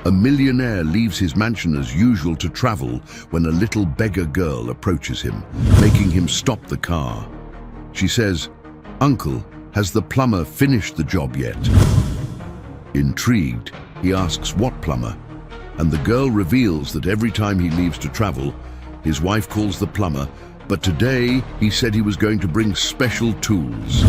A millionaire leaves his mansion as usual to travel when a little beggar girl approaches him, making him stop the car. She says, "Uncle, has the plumber finished the job yet?" Intrigued, he asks what plumber, and the girl reveals that every time he leaves to travel, his wife calls the plumber, but today he said he was going to bring special tools.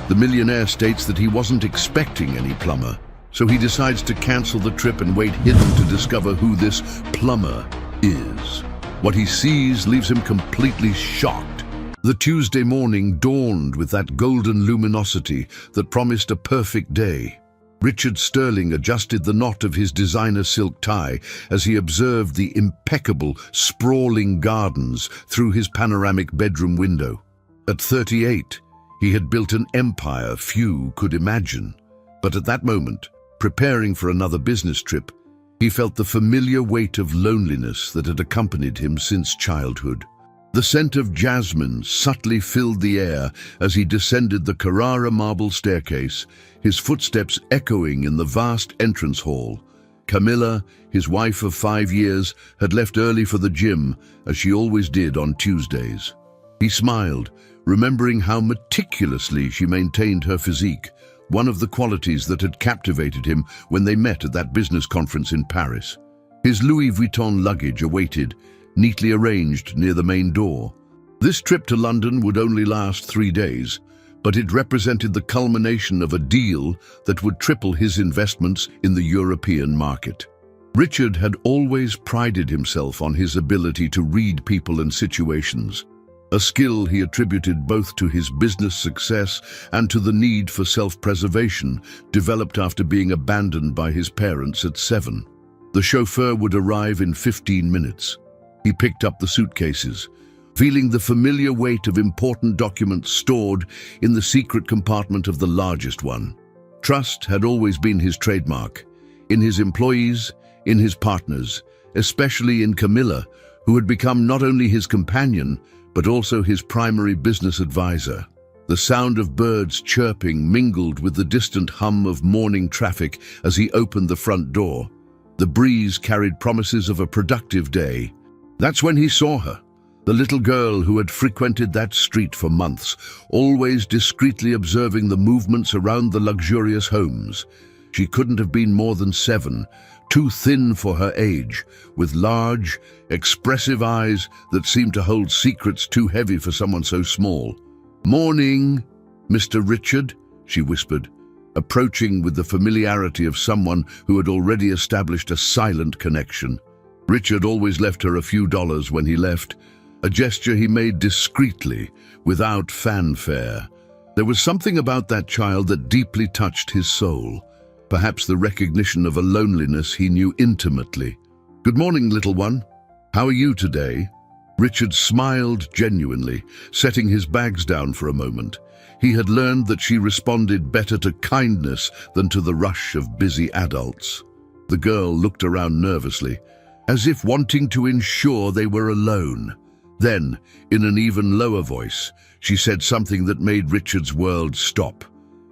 The millionaire states that he wasn't expecting any plumber, so he decides to cancel the trip and wait hidden to discover who this plumber is. What he sees leaves him completely shocked. The Tuesday morning dawned with that golden luminosity that promised a perfect day. Richard Sterling adjusted the knot of his designer silk tie as he observed the impeccable, sprawling gardens through his panoramic bedroom window. At 38, he had built an empire few could imagine. But at that moment, preparing for another business trip, he felt the familiar weight of loneliness that had accompanied him since childhood. The scent of jasmine subtly filled the air as he descended the Carrara marble staircase, his footsteps echoing in the vast entrance hall. Camilla, his wife of 5 years, had left early for the gym, as she always did on Tuesdays. He smiled, remembering how meticulously she maintained her physique, one of the qualities that had captivated him when they met at that business conference in Paris. His Louis Vuitton luggage awaited, neatly arranged near the main door. This trip to London would only last 3 days, but it represented the culmination of a deal that would triple his investments in the European market. Richard had always prided himself on his ability to read people and situations, a skill he attributed both to his business success and to the need for self-preservation, developed after being abandoned by his parents at 7. The chauffeur would arrive in 15 minutes. He picked up the suitcases, feeling the familiar weight of important documents stored in the secret compartment of the largest one. Trust had always been his trademark, in his employees, in his partners, especially in Camilla, who had become not only his companion, but also his primary business advisor. The sound of birds chirping mingled with the distant hum of morning traffic as he opened the front door. The breeze carried promises of a productive day. That's when he saw her, the little girl who had frequented that street for months, always discreetly observing the movements around the luxurious homes. She couldn't have been more than 7, too thin for her age, with large, expressive eyes that seemed to hold secrets too heavy for someone so small. "Morning, Mr. Richard," she whispered, approaching with the familiarity of someone who had already established a silent connection. Richard always left her a few dollars when he left, a gesture he made discreetly, without fanfare. There was something about that child that deeply touched his soul, perhaps the recognition of a loneliness he knew intimately. "Good morning, little one. How are you today?" Richard smiled genuinely, setting his bags down for a moment. He had learned that she responded better to kindness than to the rush of busy adults. The girl looked around nervously, as if wanting to ensure they were alone. Then, in an even lower voice, she said something that made Richard's world stop.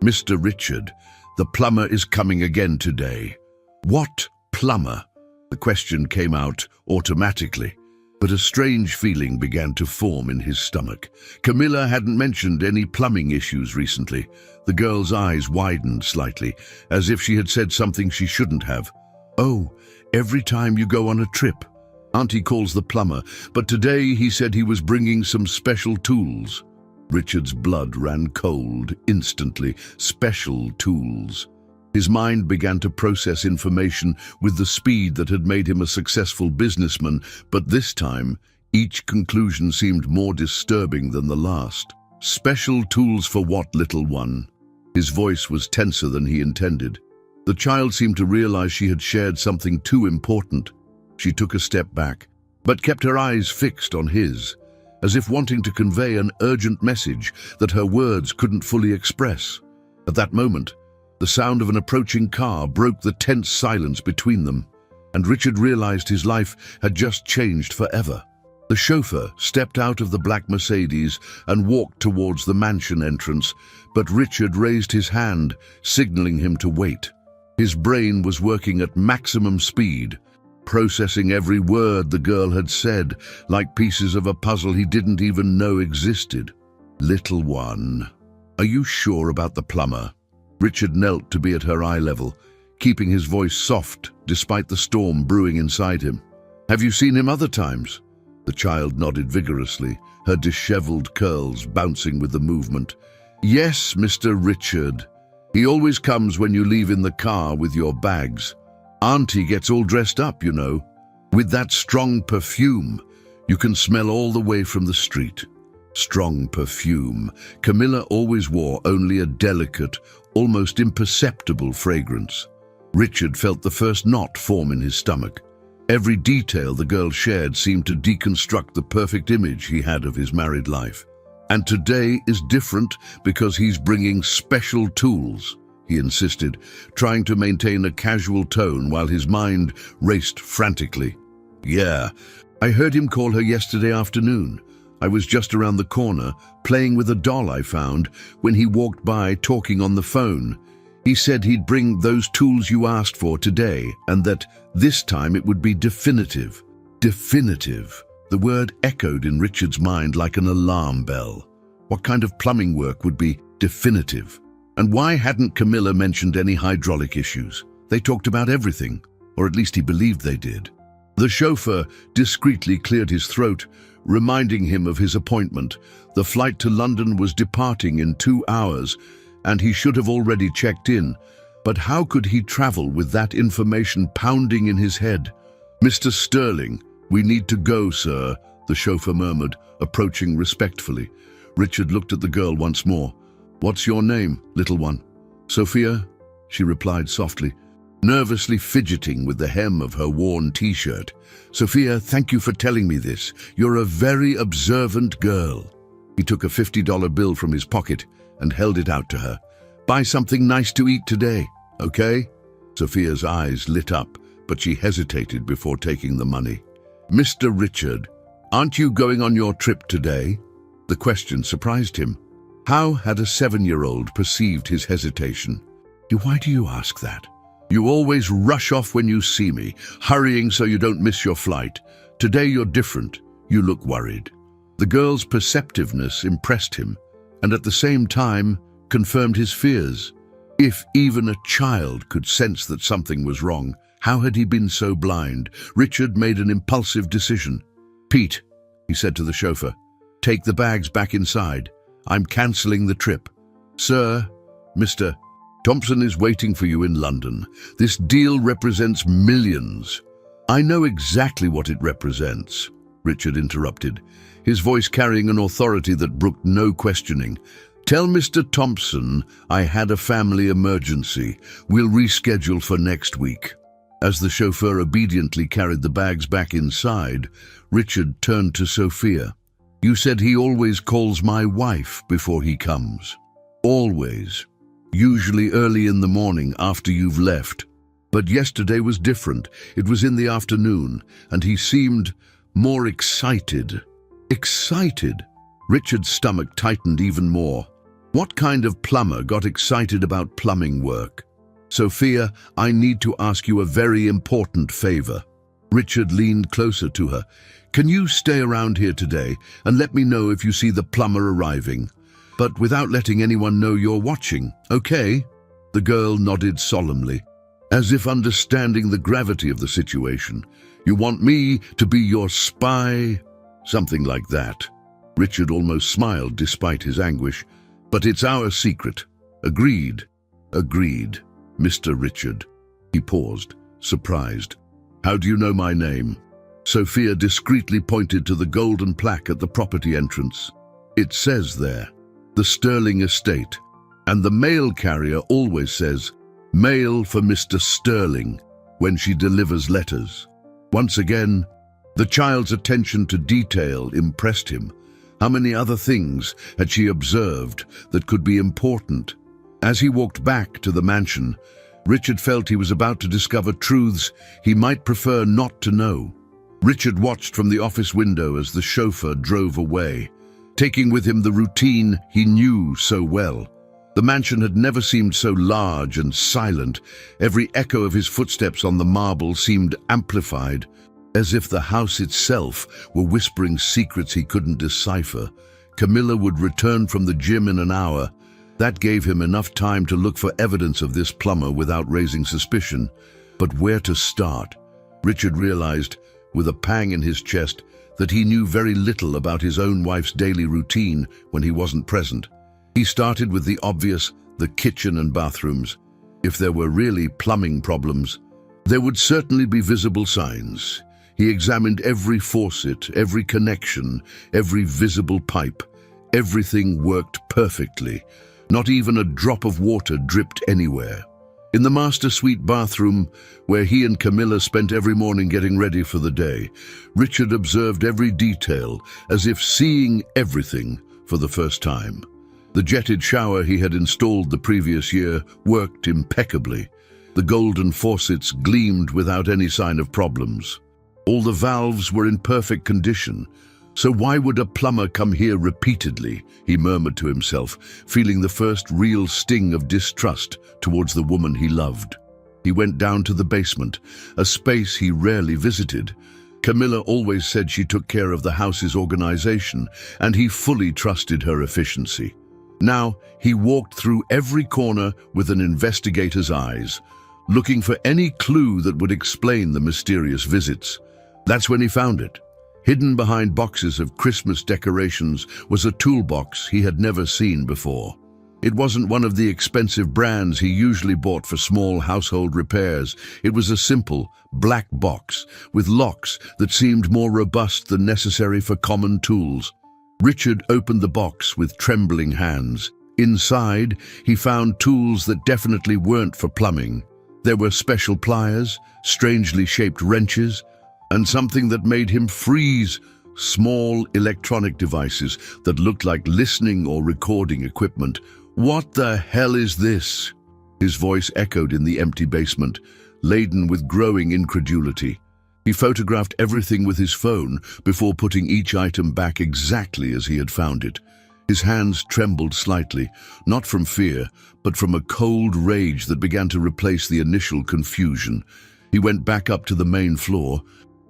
"Mr. Richard, the plumber is coming again today." "What plumber?" The question came out automatically, but a strange feeling began to form in his stomach. Camilla hadn't mentioned any plumbing issues recently. The girl's eyes widened slightly, as if she had said something she shouldn't have. "Oh, every time you go on a trip. Auntie calls the plumber, but today he said he was bringing some special tools." Richard's blood ran cold instantly. Special tools. His mind began to process information with the speed that had made him a successful businessman, but this time, each conclusion seemed more disturbing than the last. "Special tools for what, little one?" His voice was tenser than he intended. The child seemed to realize she had shared something too important. She took a step back, but kept her eyes fixed on his, as if wanting to convey an urgent message that her words couldn't fully express. At that moment, the sound of an approaching car broke the tense silence between them, and Richard realized his life had just changed forever. The chauffeur stepped out of the black Mercedes and walked towards the mansion entrance, but Richard raised his hand, signaling him to wait. His brain was working at maximum speed, processing every word the girl had said, like pieces of a puzzle he didn't even know existed. "Little one, are you sure about the plumber?" Richard knelt to be at her eye level, keeping his voice soft despite the storm brewing inside him. "Have you seen him other times?" The child nodded vigorously, her disheveled curls bouncing with the movement. "Yes, Mr. Richard. He always comes when you leave in the car with your bags. Auntie gets all dressed up, you know, with that strong perfume. You can smell all the way from the street." Strong perfume. Camilla always wore only a delicate, almost imperceptible fragrance. Richard felt the first knot form in his stomach. Every detail the girl shared seemed to deconstruct the perfect image he had of his married life. "And today is different because he's bringing special tools," he insisted, trying to maintain a casual tone while his mind raced frantically. "Yeah, I heard him call her yesterday afternoon. I was just around the corner, playing with a doll I found, when he walked by talking on the phone. He said he'd bring those tools you asked for today, and that this time it would be definitive." Definitive. The word echoed in Richard's mind like an alarm bell. What kind of plumbing work would be definitive? And why hadn't Camilla mentioned any hydraulic issues? They talked about everything, or at least he believed they did. The chauffeur discreetly cleared his throat, reminding him of his appointment. The flight to London was departing in 2 hours, and he should have already checked in. But how could he travel with that information pounding in his head? "Mr. Sterling, we need to go, sir," the chauffeur murmured, approaching respectfully. Richard looked at the girl once more. "What's your name, little one?" "Sophia," she replied softly, nervously fidgeting with the hem of her worn t-shirt. "Sophia, thank you for telling me this. You're a very observant girl." He took a $50 bill from his pocket and held it out to her. "Buy something nice to eat today, okay?" Sophia's eyes lit up, but she hesitated before taking the money. "Mr. Richard, aren't you going on your trip today?" The question surprised him. How had a 7-year-old perceived his hesitation? "Why do you ask that? You always rush off when you see me, hurrying so you don't miss your flight. Today you're different. You look worried." The girl's perceptiveness impressed him, and at the same time confirmed his fears. If even a child could sense that something was wrong, how had he been so blind? Richard made an impulsive decision. "Pete," he said to the chauffeur, "take the bags back inside. I'm cancelling the trip." "Sir, Mr. Thompson is waiting for you in London. This deal represents millions." "I know exactly what it represents," Richard interrupted, his voice carrying an authority that brooked no questioning. "Tell Mr. Thompson I had a family emergency. We'll reschedule for next week." As the chauffeur obediently carried the bags back inside, Richard turned to Sophia. "You said he always calls my wife before he comes." "Always. Usually early in the morning after you've left. But yesterday was different. It was in the afternoon, and he seemed more excited." Excited? Richard's stomach tightened even more. What kind of plumber got excited about plumbing work? "Sophia, I need to ask you a very important favor." Richard leaned closer to her. "Can you stay around here today and let me know if you see the plumber arriving? But without letting anyone know you're watching, okay?" The girl nodded solemnly, as if understanding the gravity of the situation. "You want me to be your spy?" Something like that. Richard almost smiled despite his anguish. "But it's our secret." "Agreed." "Agreed, Mr. Richard." He paused, surprised. "How do you know my name?" Sophia discreetly pointed to the golden plaque at the property entrance. "It says there, the Sterling Estate, and the mail carrier always says, 'Mail for Mr. Sterling,' when she delivers letters." Once again, the child's attention to detail impressed him. How many other things had she observed that could be important? As he walked back to the mansion, Richard felt he was about to discover truths he might prefer not to know. Richard watched from the office window as the chauffeur drove away, taking with him the routine he knew so well. The mansion had never seemed so large and silent. Every echo of his footsteps on the marble seemed amplified, as if the house itself were whispering secrets he couldn't decipher. Camilla would return from the gym in an hour. That gave him enough time to look for evidence of this plumber without raising suspicion. But where to start? Richard realized, with a pang in his chest, that he knew very little about his own wife's daily routine when he wasn't present. He started with the obvious, the kitchen and bathrooms. If there were really plumbing problems, there would certainly be visible signs. He examined every faucet, every connection, every visible pipe. Everything worked perfectly. Not even a drop of water dripped anywhere. In the master suite bathroom, where he and Camilla spent every morning getting ready for the day, Richard observed every detail, as if seeing everything for the first time. The jetted shower he had installed the previous year worked impeccably. The golden faucets gleamed without any sign of problems. All the valves were in perfect condition. So why would a plumber come here repeatedly? He murmured to himself, feeling the first real sting of distrust towards the woman he loved. He went down to the basement, a space he rarely visited. Camilla always said she took care of the house's organization, and he fully trusted her efficiency. Now, he walked through every corner with an investigator's eyes, looking for any clue that would explain the mysterious visits. That's when he found it. Hidden behind boxes of Christmas decorations was a toolbox he had never seen before. It wasn't one of the expensive brands he usually bought for small household repairs. It was a simple, black box with locks that seemed more robust than necessary for common tools. Richard opened the box with trembling hands. Inside, he found tools that definitely weren't for plumbing. There were special pliers, strangely shaped wrenches, and something that made him freeze, small electronic devices that looked like listening or recording equipment. "What the hell is this?" His voice echoed in the empty basement, laden with growing incredulity. He photographed everything with his phone before putting each item back exactly as he had found it. His hands trembled slightly, not from fear, but from a cold rage that began to replace the initial confusion. He went back up to the main floor.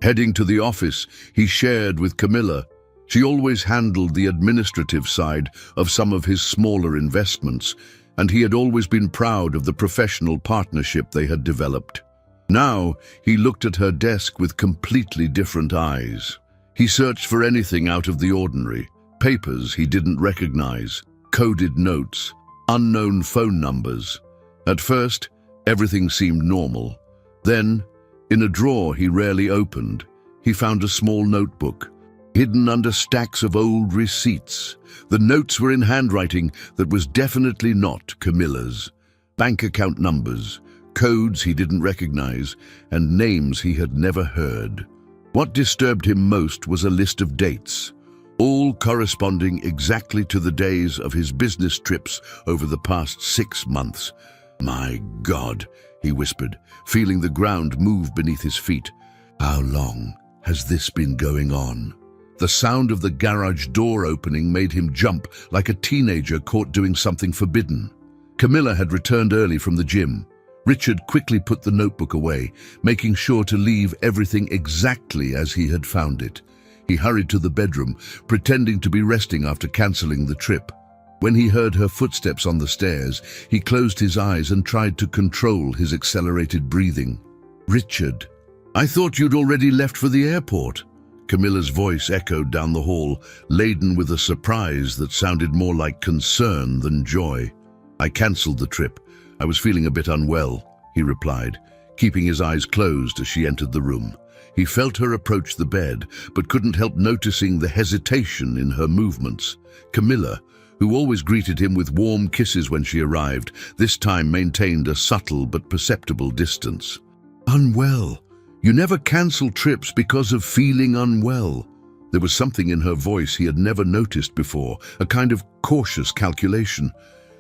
Heading to the office he shared with Camilla. She always handled the administrative side of some of his smaller investments, and he had always been proud of the professional partnership they had developed. Now he looked at her desk with completely different eyes. He searched for anything out of the ordinary. Papers he didn't recognize, coded notes, unknown phone numbers. At first, everything seemed normal. Then, in a drawer he rarely opened, he found a small notebook, hidden under stacks of old receipts. The notes were in handwriting that was definitely not Camilla's. Bank account numbers, codes he didn't recognize, and names he had never heard. What disturbed him most was a list of dates, all corresponding exactly to the days of his business trips over the past 6 months. "My God," he whispered, feeling the ground move beneath his feet. "How long has this been going on?" The sound of the garage door opening made him jump like a teenager caught doing something forbidden. Camilla had returned early from the gym. Richard quickly put the notebook away, making sure to leave everything exactly as he had found it. He hurried to the bedroom, pretending to be resting after canceling the trip. When he heard her footsteps on the stairs, he closed his eyes and tried to control his accelerated breathing. "Richard, I thought you'd already left for the airport." Camilla's voice echoed down the hall, laden with a surprise that sounded more like concern than joy. "I cancelled the trip. I was feeling a bit unwell," he replied, keeping his eyes closed as she entered the room. He felt her approach the bed, but couldn't help noticing the hesitation in her movements. Camilla, who always greeted him with warm kisses when she arrived, this time maintained a subtle but perceptible distance. "Unwell? You never cancel trips because of feeling unwell." There was something in her voice he had never noticed before, a kind of cautious calculation.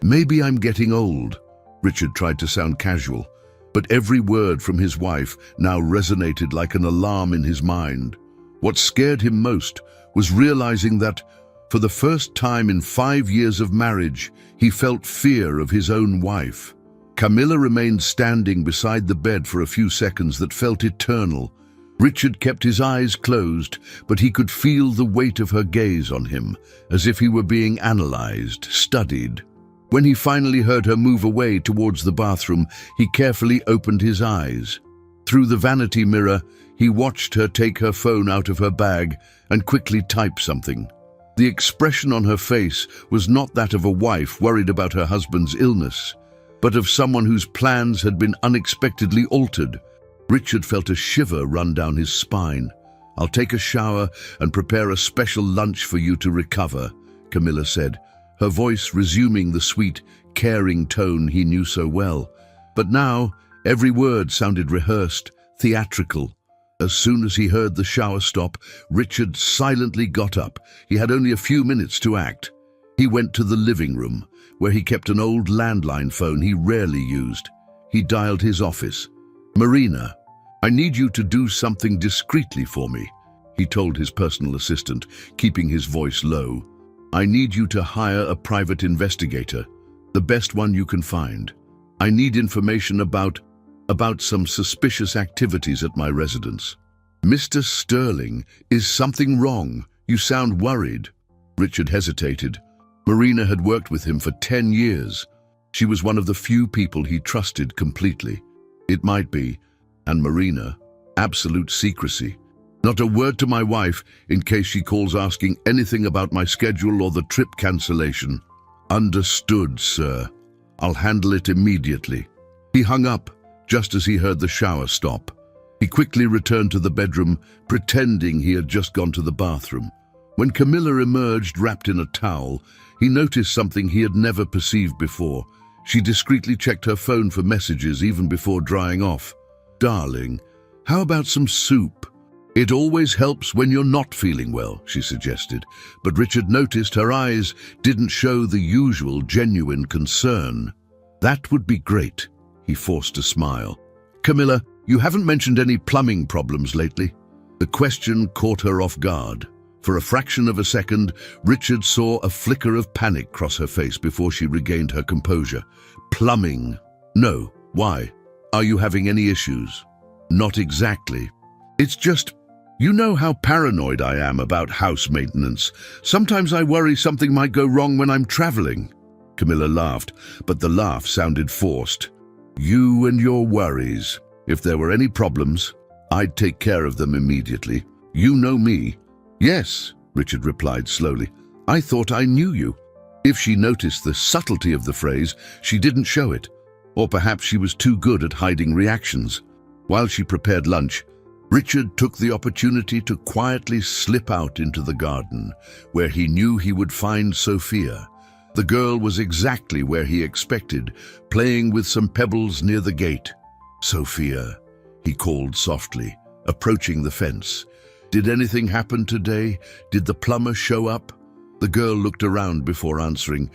"Maybe I'm getting old." Richard tried to sound casual, but every word from his wife now resonated like an alarm in his mind. What scared him most was realizing that, For the first time in 5 years of marriage, he felt fear of his own wife. Camilla remained standing beside the bed for a few seconds that felt eternal. Richard kept his eyes closed, but he could feel the weight of her gaze on him, as if he were being analyzed, studied. When he finally heard her move away towards the bathroom, he carefully opened his eyes. Through the vanity mirror, he watched her take her phone out of her bag and quickly type something. The expression on her face was not that of a wife worried about her husband's illness, but of someone whose plans had been unexpectedly altered. Richard felt a shiver run down his spine. "I'll take a shower and prepare a special lunch for you to recover," Camilla said, her voice resuming the sweet, caring tone he knew so well. But now, every word sounded rehearsed, theatrical. As soon as he heard the shower stop, Richard silently got up. He had only a few minutes to act. He went to the living room, where he kept an old landline phone he rarely used. He dialed his office. "Marina, I need you to do something discreetly for me," he told his personal assistant, keeping his voice low. "I need you to hire a private investigator, the best one you can find. I need information about some suspicious activities at my residence." "Mr. Sterling, is something wrong? You sound worried." Richard hesitated. Marina had worked with him for 10 years. She was one of the few people he trusted completely. It might be, and Marina, absolute secrecy. "Not a word to my wife in case she calls asking anything about my schedule or the trip cancellation." "Understood, sir. I'll handle it immediately." He hung up just as he heard the shower stop. He quickly returned to the bedroom, pretending he had just gone to the bathroom. When Camilla emerged wrapped in a towel, he noticed something he had never perceived before. She discreetly checked her phone for messages even before drying off. "Darling, how about some soup? It always helps when you're not feeling well," she suggested. But Richard noticed her eyes didn't show the usual genuine concern. "That would be great," he forced a smile. "Camilla, you haven't mentioned any plumbing problems lately?" The question caught her off guard. For a fraction of a second, Richard saw a flicker of panic cross her face before she regained her composure. "Plumbing? No. Why? Are you having any issues?" "Not exactly. It's just, you know how paranoid I am about house maintenance. Sometimes I worry something might go wrong when I'm traveling." Camilla laughed, but the laugh sounded forced. "You and your worries. If there were any problems, I'd take care of them immediately. You know me." "Yes," Richard replied slowly. "I thought I knew you." If she noticed the subtlety of the phrase, she didn't show it. Or perhaps she was too good at hiding reactions. While she prepared lunch, Richard took the opportunity to quietly slip out into the garden, where he knew he would find Sophia. The girl was exactly where he expected, playing with some pebbles near the gate. "Sophia," he called softly, approaching the fence. "Did anything happen today? Did the plumber show up?" The girl looked around before answering.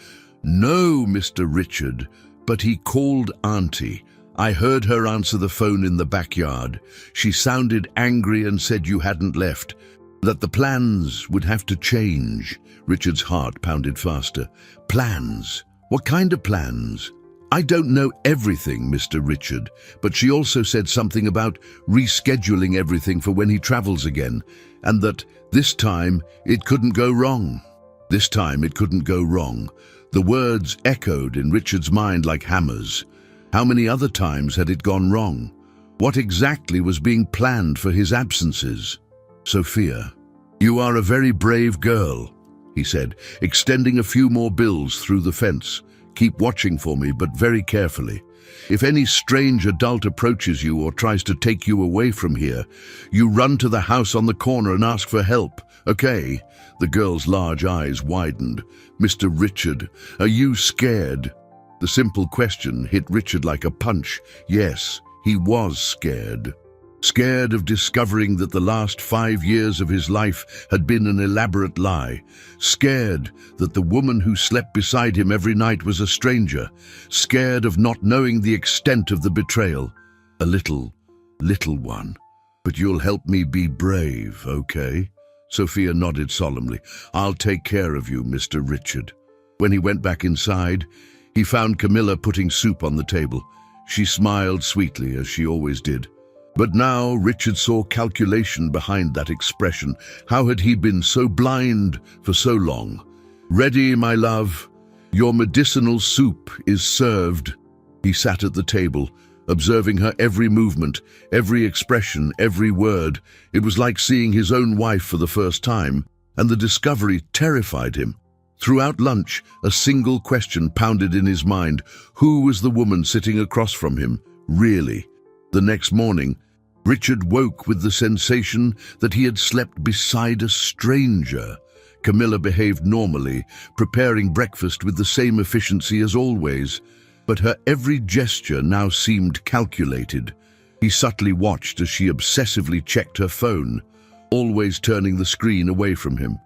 "No, Mr. Richard, but he called Auntie. I heard her answer the phone in the backyard. She sounded angry and said you hadn't left, that the plans would have to change." Richard's heart pounded faster. "Plans? What kind of plans?" "I don't know everything, Mr. Richard, but she also said something about rescheduling everything for when he travels again, and that this time it couldn't go wrong." This time it couldn't go wrong. The words echoed in Richard's mind like hammers. How many other times had it gone wrong? What exactly was being planned for his absences? "Sophia, you are a very brave girl," he said, extending a few more bills through the fence. "Keep watching for me, but very carefully. If any strange adult approaches you or tries to take you away from here, you run to the house on the corner and ask for help, okay?" The girl's large eyes widened. "Mr. Richard, are you scared?" The simple question hit Richard like a punch. Yes, he was scared. Scared of discovering that the last 5 years of his life had been an elaborate lie. Scared that the woman who slept beside him every night was a stranger. Scared of not knowing the extent of the betrayal. "A little one. But you'll help me be brave, okay?" Sophia nodded solemnly. "I'll take care of you, Mr. Richard." When he went back inside, he found Camilla putting soup on the table. She smiled sweetly, as she always did. But now Richard saw calculation behind that expression. How had he been so blind for so long? "Ready, my love. Your medicinal soup is served." He sat at the table, observing her every movement, every expression, every word. It was like seeing his own wife for the first time, and the discovery terrified him. Throughout lunch, a single question pounded in his mind. Who was the woman sitting across from him, really? The next morning, Richard woke with the sensation that he had slept beside a stranger. Camilla behaved normally, preparing breakfast with the same efficiency as always, but her every gesture now seemed calculated. He subtly watched as she obsessively checked her phone, always turning the screen away from him.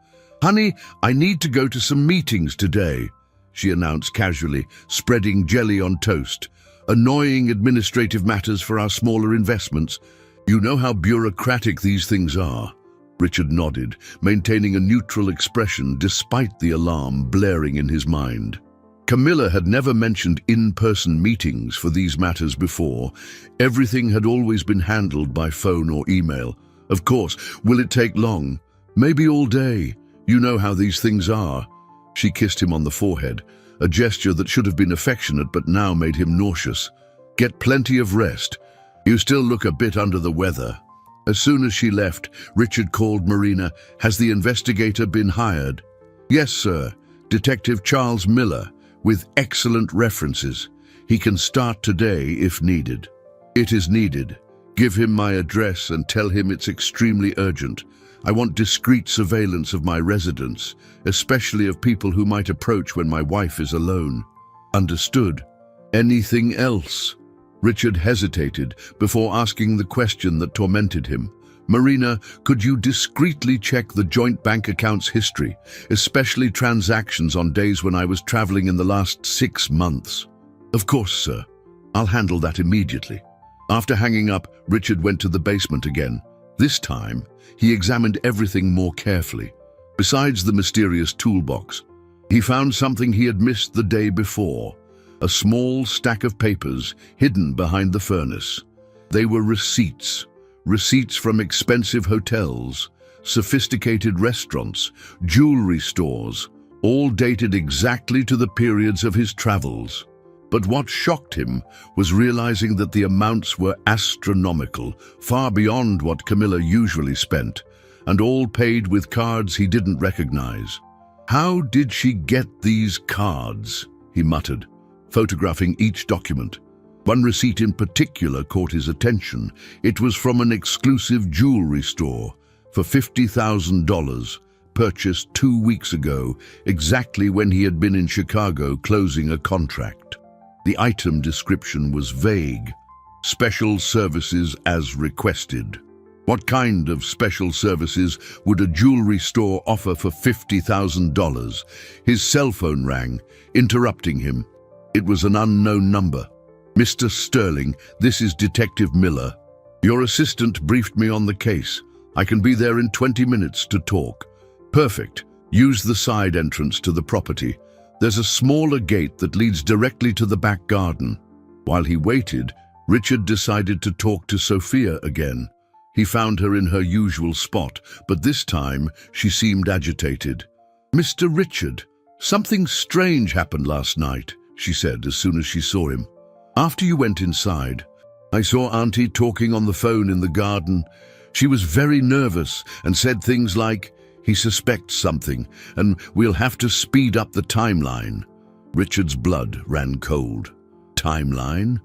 "Honey, I need to go to some meetings today," she announced casually, spreading jelly on toast. "Annoying administrative matters for our smaller investments. You know how bureaucratic these things are." Richard nodded, maintaining a neutral expression despite the alarm blaring in his mind. Camilla had never mentioned in-person meetings for these matters before. Everything had always been handled by phone or email. "Of course. Will it take long?" "Maybe all day. You know how these things are." She kissed him on the forehead, a gesture that should have been affectionate but now made him nauseous. "Get plenty of rest. You still look a bit under the weather." As soon as she left, Richard called Marina. "Has the investigator been hired?" "Yes, sir. Detective Charles Miller, with excellent references. He can start today if needed." "It is needed. Give him my address and tell him it's extremely urgent. I want discreet surveillance of my residence, especially of people who might approach when my wife is alone." "Understood. Anything else?" Richard hesitated before asking the question that tormented him. "Marina, could you discreetly check the joint bank account's history, especially transactions on days when I was traveling in the last 6 months?" "Of course, sir. I'll handle that immediately." After hanging up, Richard went to the basement again. This time, he examined everything more carefully. Besides the mysterious toolbox, he found something he had missed the day before. A small stack of papers hidden behind the furnace. They were receipts from expensive hotels, sophisticated restaurants, jewelry stores, all dated exactly to the periods of his travels. But what shocked him was realizing that the amounts were astronomical, far beyond what Camilla usually spent, and all paid with cards he didn't recognize. "How did she get these cards?" he muttered, photographing each document. One receipt in particular caught his attention. It was from an exclusive jewelry store for $50,000, purchased 2 weeks ago, exactly when he had been in Chicago closing a contract. The item description was vague. "Special services as requested." What kind of special services would a jewelry store offer for $50,000? His cell phone rang, interrupting him. It was an unknown number. "Mr. Sterling, this is Detective Miller. Your assistant briefed me on the case. I can be there in 20 minutes to talk." "Perfect. Use the side entrance to the property. There's a smaller gate that leads directly to the back garden." While he waited, Richard decided to talk to Sophia again. He found her in her usual spot, but this time she seemed agitated. "Mr. Richard, something strange happened last night," she said as soon as she saw him. "After you went inside, I saw Auntie talking on the phone in the garden. She was very nervous and said things like, 'He suspects something, and we'll have to speed up the timeline.'" Richard's blood ran cold. "Timeline?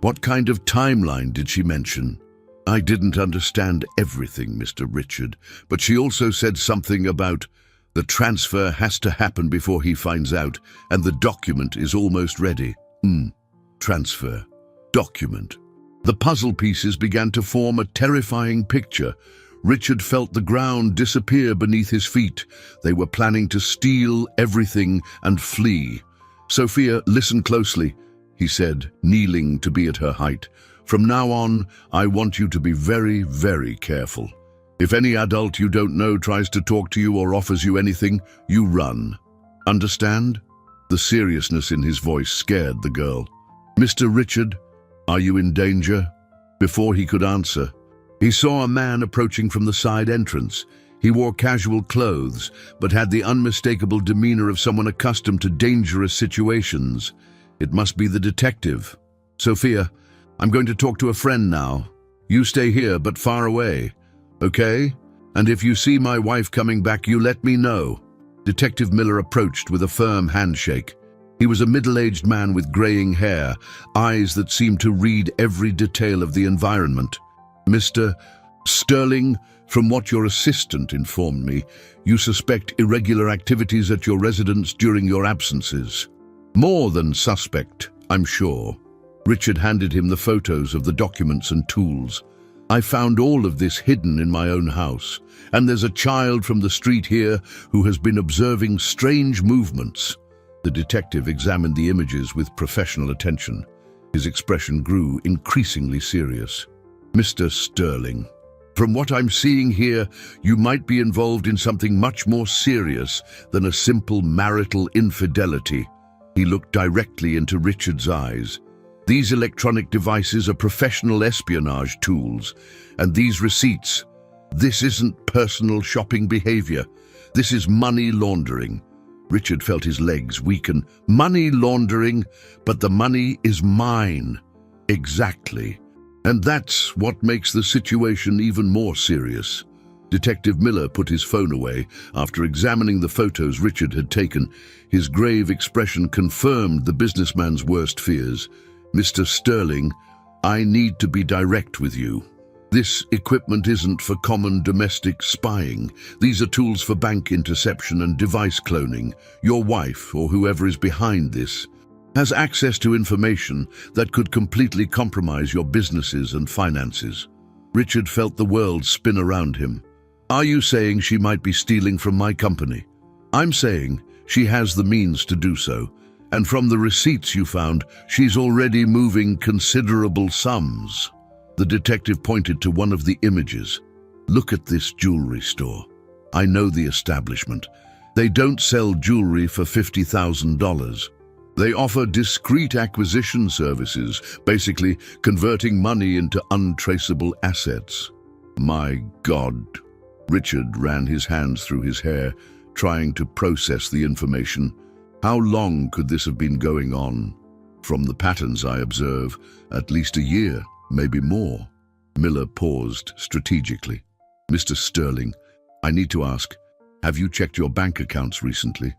What kind of timeline did she mention?" "I didn't understand everything, Mr. Richard, but she also said something about the transfer has to happen before he finds out, and the document is almost ready." Transfer. Document. The puzzle pieces began to form a terrifying picture. Richard felt the ground disappear beneath his feet. They were planning to steal everything and flee. "Sophia, listen closely," he said, kneeling to be at her height. "From now on, I want you to be very, very careful. If any adult you don't know tries to talk to you or offers you anything, you run. Understand?" The seriousness in his voice scared the girl. "Mr. Richard, are you in danger?" Before he could answer, he saw a man approaching from the side entrance. He wore casual clothes, but had the unmistakable demeanor of someone accustomed to dangerous situations. It must be the detective. "Sophia, I'm going to talk to a friend now. You stay here, but far away. Okay? And if you see my wife coming back, you let me know." Detective Miller approached with a firm handshake. He was a middle-aged man with graying hair, eyes that seemed to read every detail of the environment. "Mr. Sterling, from what your assistant informed me, you suspect irregular activities at your residence during your absences." "More than suspect, I'm sure." Richard handed him the photos of the documents and tools. "I found all of this hidden in my own house, and there's a child from the street here who has been observing strange movements." The detective examined the images with professional attention. His expression grew increasingly serious. "Mr. Sterling, from what I'm seeing here, you might be involved in something much more serious than a simple marital infidelity." He looked directly into Richard's eyes. "These electronic devices are professional espionage tools, and these receipts, this isn't personal shopping behavior. This is money laundering." Richard felt his legs weaken. "Money laundering, but the money is mine." "Exactly. And that's what makes the situation even more serious." Detective Miller put his phone away after examining the photos Richard had taken. His grave expression confirmed the businessman's worst fears. "Mr. Sterling, I need to be direct with you. This equipment isn't for common domestic spying. These are tools for bank interception and device cloning. Your wife, or whoever is behind this, has access to information that could completely compromise your businesses and finances." Richard felt the world spin around him. "Are you saying she might be stealing from my company?" "I'm saying she has the means to do so, and from the receipts you found, she's already moving considerable sums." The detective pointed to one of the images. "Look at this jewelry store. I know the establishment. They don't sell jewelry for $50,000. They offer discreet acquisition services, basically converting money into untraceable assets." "My God." Richard ran his hands through his hair, trying to process the information. "How long could this have been going on?" "From the patterns I observe, at least a year. Maybe more." Miller paused strategically. "Mr. Sterling, I need to ask, have you checked your bank accounts recently?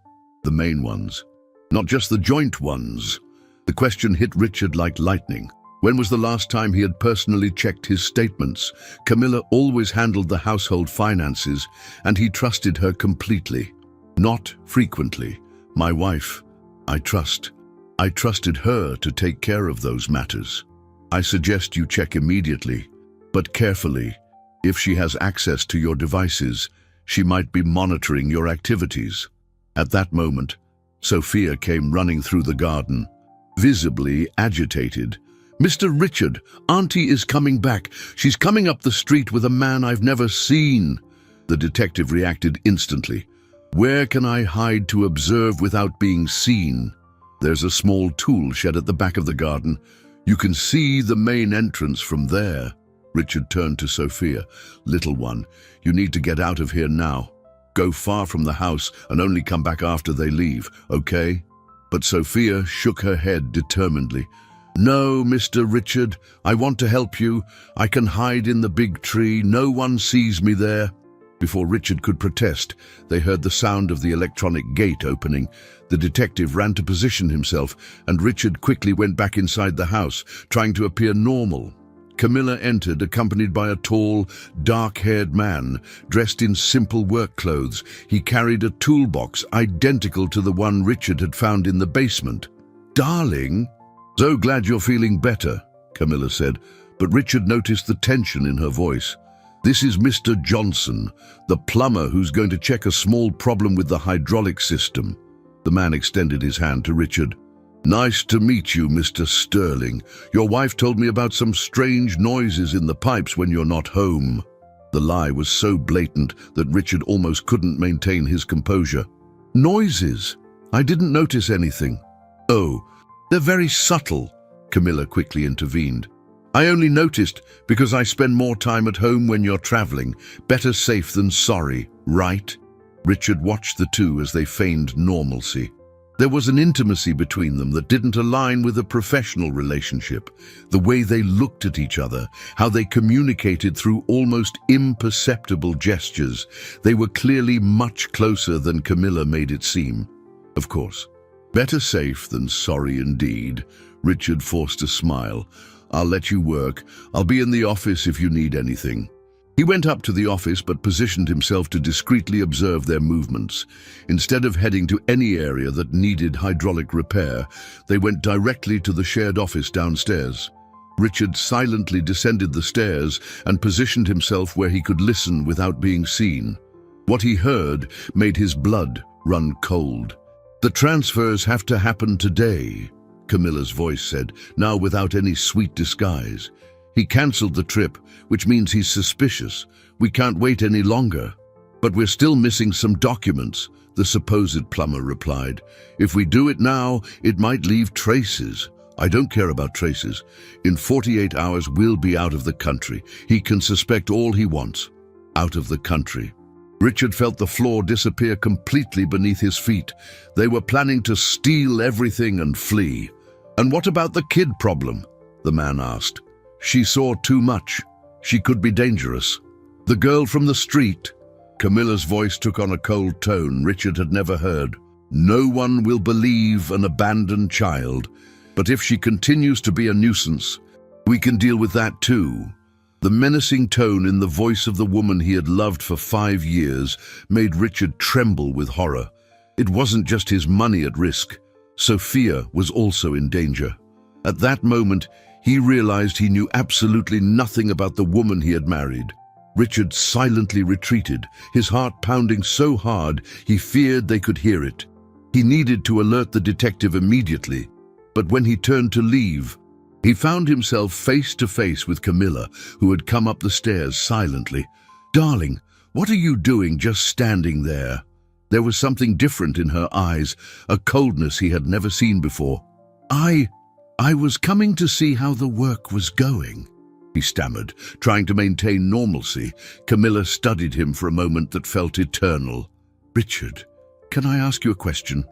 The main ones, not just the joint ones." The question hit Richard like lightning. When was the last time he had personally checked his statements? Camilla always handled the household finances, and he trusted her completely. "Not frequently. My wife, I trusted her to take care of those matters. I suggest you check immediately, but carefully. If she has access to your devices, she might be monitoring your activities." At that moment, Sophia came running through the garden, visibly agitated. "Mr. Richard, Auntie is coming back. She's coming up the street with a man I've never seen." The detective reacted instantly. "Where can I hide to observe without being seen?" "There's a small tool shed at the back of the garden. You can see the main entrance from there." Richard turned to Sophia. "Little one, you need to get out of here now. Go far from the house and only come back after they leave, okay?" But Sophia shook her head determinedly. "No, Mr. Richard, I want to help you. I can hide in the big tree. No one sees me there." Before Richard could protest, they heard the sound of the electronic gate opening. The detective ran to position himself, and Richard quickly went back inside the house, trying to appear normal. Camilla entered, accompanied by a tall, dark-haired man, dressed in simple work clothes. He carried a toolbox identical to the one Richard had found in the basement. "Darling, so glad you're feeling better," Camilla said, but Richard noticed the tension in her voice. "This is Mr. Johnson, the plumber who's going to check a small problem with the hydraulic system." The man extended his hand to Richard. "Nice to meet you, Mr. Sterling. Your wife told me about some strange noises in the pipes when you're not home." The lie was so blatant that Richard almost couldn't maintain his composure. Noises. I didn't notice anything. Oh, they're very subtle, Camilla quickly intervened. I only noticed because I spend more time at home when you're traveling. Better safe than sorry, right? Richard watched the two as they feigned normalcy. There was an intimacy between them that didn't align with a professional relationship. The way they looked at each other, how they communicated through almost imperceptible gestures. They were clearly much closer than Camilla made it seem. Of course, better safe than sorry indeed. Richard forced a smile. I'll let you work. I'll be in the office if you need anything. He went up to the office but positioned himself to discreetly observe their movements. Instead of heading to any area that needed hydraulic repair, they went directly to the shared office downstairs. Richard silently descended the stairs and positioned himself where he could listen without being seen. What he heard made his blood run cold. The transfers have to happen today, Camilla's voice said, now without any sweet disguise. He cancelled the trip, which means he's suspicious. We can't wait any longer. But we're still missing some documents, the supposed plumber replied. If we do it now, it might leave traces. I don't care about traces. In 48 hours, we'll be out of the country. He can suspect all he wants. Out of the country. Richard felt the floor disappear completely beneath his feet. They were planning to steal everything and flee. And what about the kid problem? The man asked. She saw too much. She could be dangerous. The girl from the street. Camilla's voice took on a cold tone Richard had never heard. No one will believe an abandoned child, but if she continues to be a nuisance, we can deal with that too. The menacing tone in the voice of the woman he had loved for 5 years made Richard tremble with horror. It wasn't just his money at risk. Sophia was also in danger. At that moment, he realized he knew absolutely nothing about the woman he had married. Richard silently retreated, his heart pounding so hard he feared they could hear it. He needed to alert the detective immediately, but when he turned to leave, he found himself face to face with Camilla, who had come up the stairs silently. Darling, what are you doing just standing there? There was something different in her eyes, a coldness he had never seen before. I was coming to see how the work was going, he stammered, trying to maintain normalcy. Camilla studied him for a moment that felt eternal. Richard, can I ask you a question?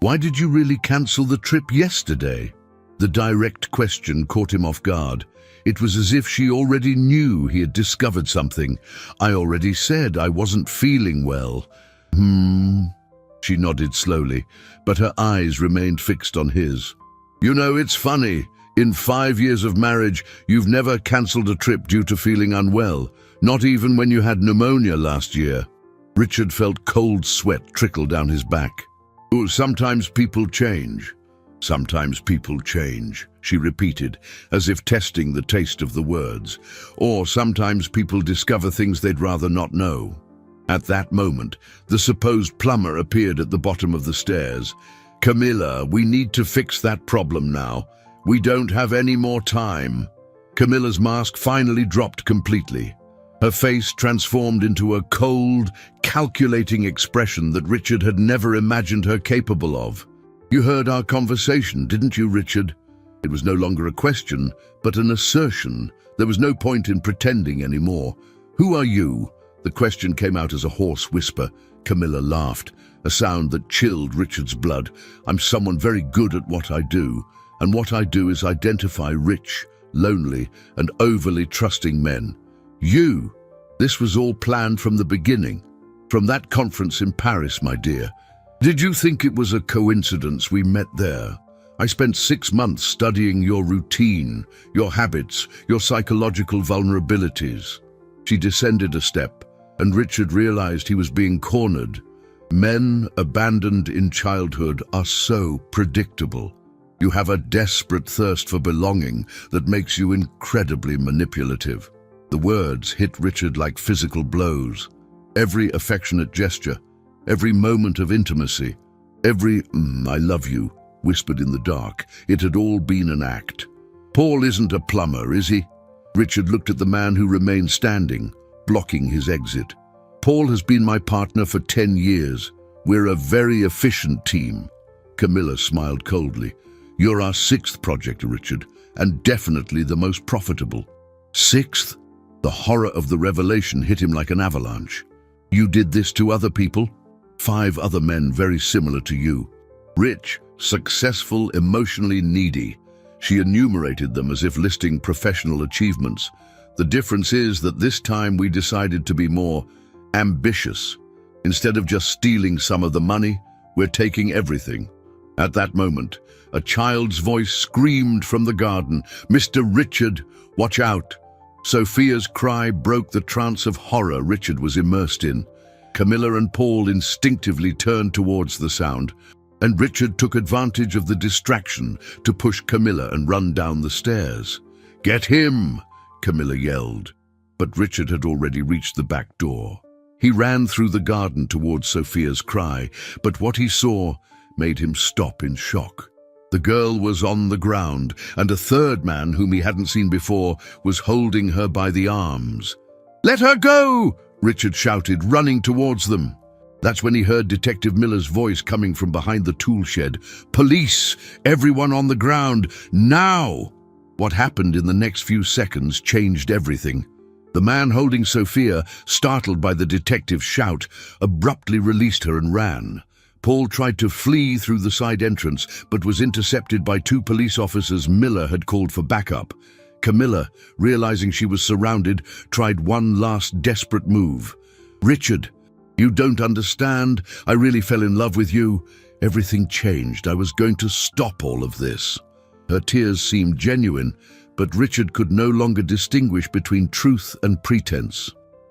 Why did you really cancel the trip yesterday? The direct question caught him off guard. It was as if she already knew he had discovered something. I already said I wasn't feeling well. She nodded slowly, but her eyes remained fixed on his. You know, it's funny. In 5 years of marriage, you've never cancelled a trip due to feeling unwell, not even when you had pneumonia last year. Richard felt cold sweat trickle down his back. Oh, sometimes people change. Sometimes people change, she repeated, as if testing the taste of the words. Or sometimes people discover things they'd rather not know. At that moment, the supposed plumber appeared at the bottom of the stairs. Camilla, we need to fix that problem now. We don't have any more time. Camilla's mask finally dropped completely. Her face transformed into a cold, calculating expression that Richard had never imagined her capable of. You heard our conversation, didn't you, Richard? It was no longer a question, but an assertion. There was no point in pretending anymore. Who are you? The question came out as a hoarse whisper. Camilla laughed, a sound that chilled Richard's blood. I'm someone very good at what I do, and what I do is identify rich, lonely, and overly trusting men. You! This was all planned from the beginning, from that conference in Paris, my dear. Did you think it was a coincidence we met there? I spent 6 months studying your routine, your habits, your psychological vulnerabilities. She descended a step, and Richard realized he was being cornered. Men abandoned in childhood are so predictable. You have a desperate thirst for belonging that makes you incredibly manipulative. The words hit Richard like physical blows. Every affectionate gesture, every moment of intimacy, every I love you, whispered in the dark. It had all been an act. Paul isn't a plumber, is he? Richard looked at the man who remained standing, blocking his exit. "Paul has been my partner for 10 years. We're a very efficient team." Camilla smiled coldly. "You're our 6th project, Richard, and definitely the most profitable." 6th? The horror of the revelation hit him like an avalanche. "You did this to other people?" 5 other men very similar to you. Rich, successful, emotionally needy. She enumerated them as if listing professional achievements. "The difference is that this time we decided to be more ambitious. Instead of just stealing some of the money, we're taking everything." At that moment, a child's voice screamed from the garden, "Mr. Richard, watch out!" Sophia's cry broke the trance of horror Richard was immersed in. Camilla and Paul instinctively turned towards the sound, and Richard took advantage of the distraction to push Camilla and run down the stairs. "Get him!" Camilla yelled, but Richard had already reached the back door. He ran through the garden towards Sophia's cry, but what he saw made him stop in shock. The girl was on the ground, and a third man, whom he hadn't seen before, was holding her by the arms. "Let her go!" Richard shouted, running towards them. That's when he heard Detective Miller's voice coming from behind the tool shed. "Police! Everyone on the ground! Now!" What happened in the next few seconds changed everything. The man holding Sophia, startled by the detective's shout, abruptly released her and ran. Paul tried to flee through the side entrance, but was intercepted by 2 police officers Miller had called for backup. Camilla, realizing she was surrounded, tried one last desperate move. "Richard, you don't understand. I really fell in love with you. Everything changed. I was going to stop all of this." Her tears seemed genuine, but Richard could no longer distinguish between truth and pretense.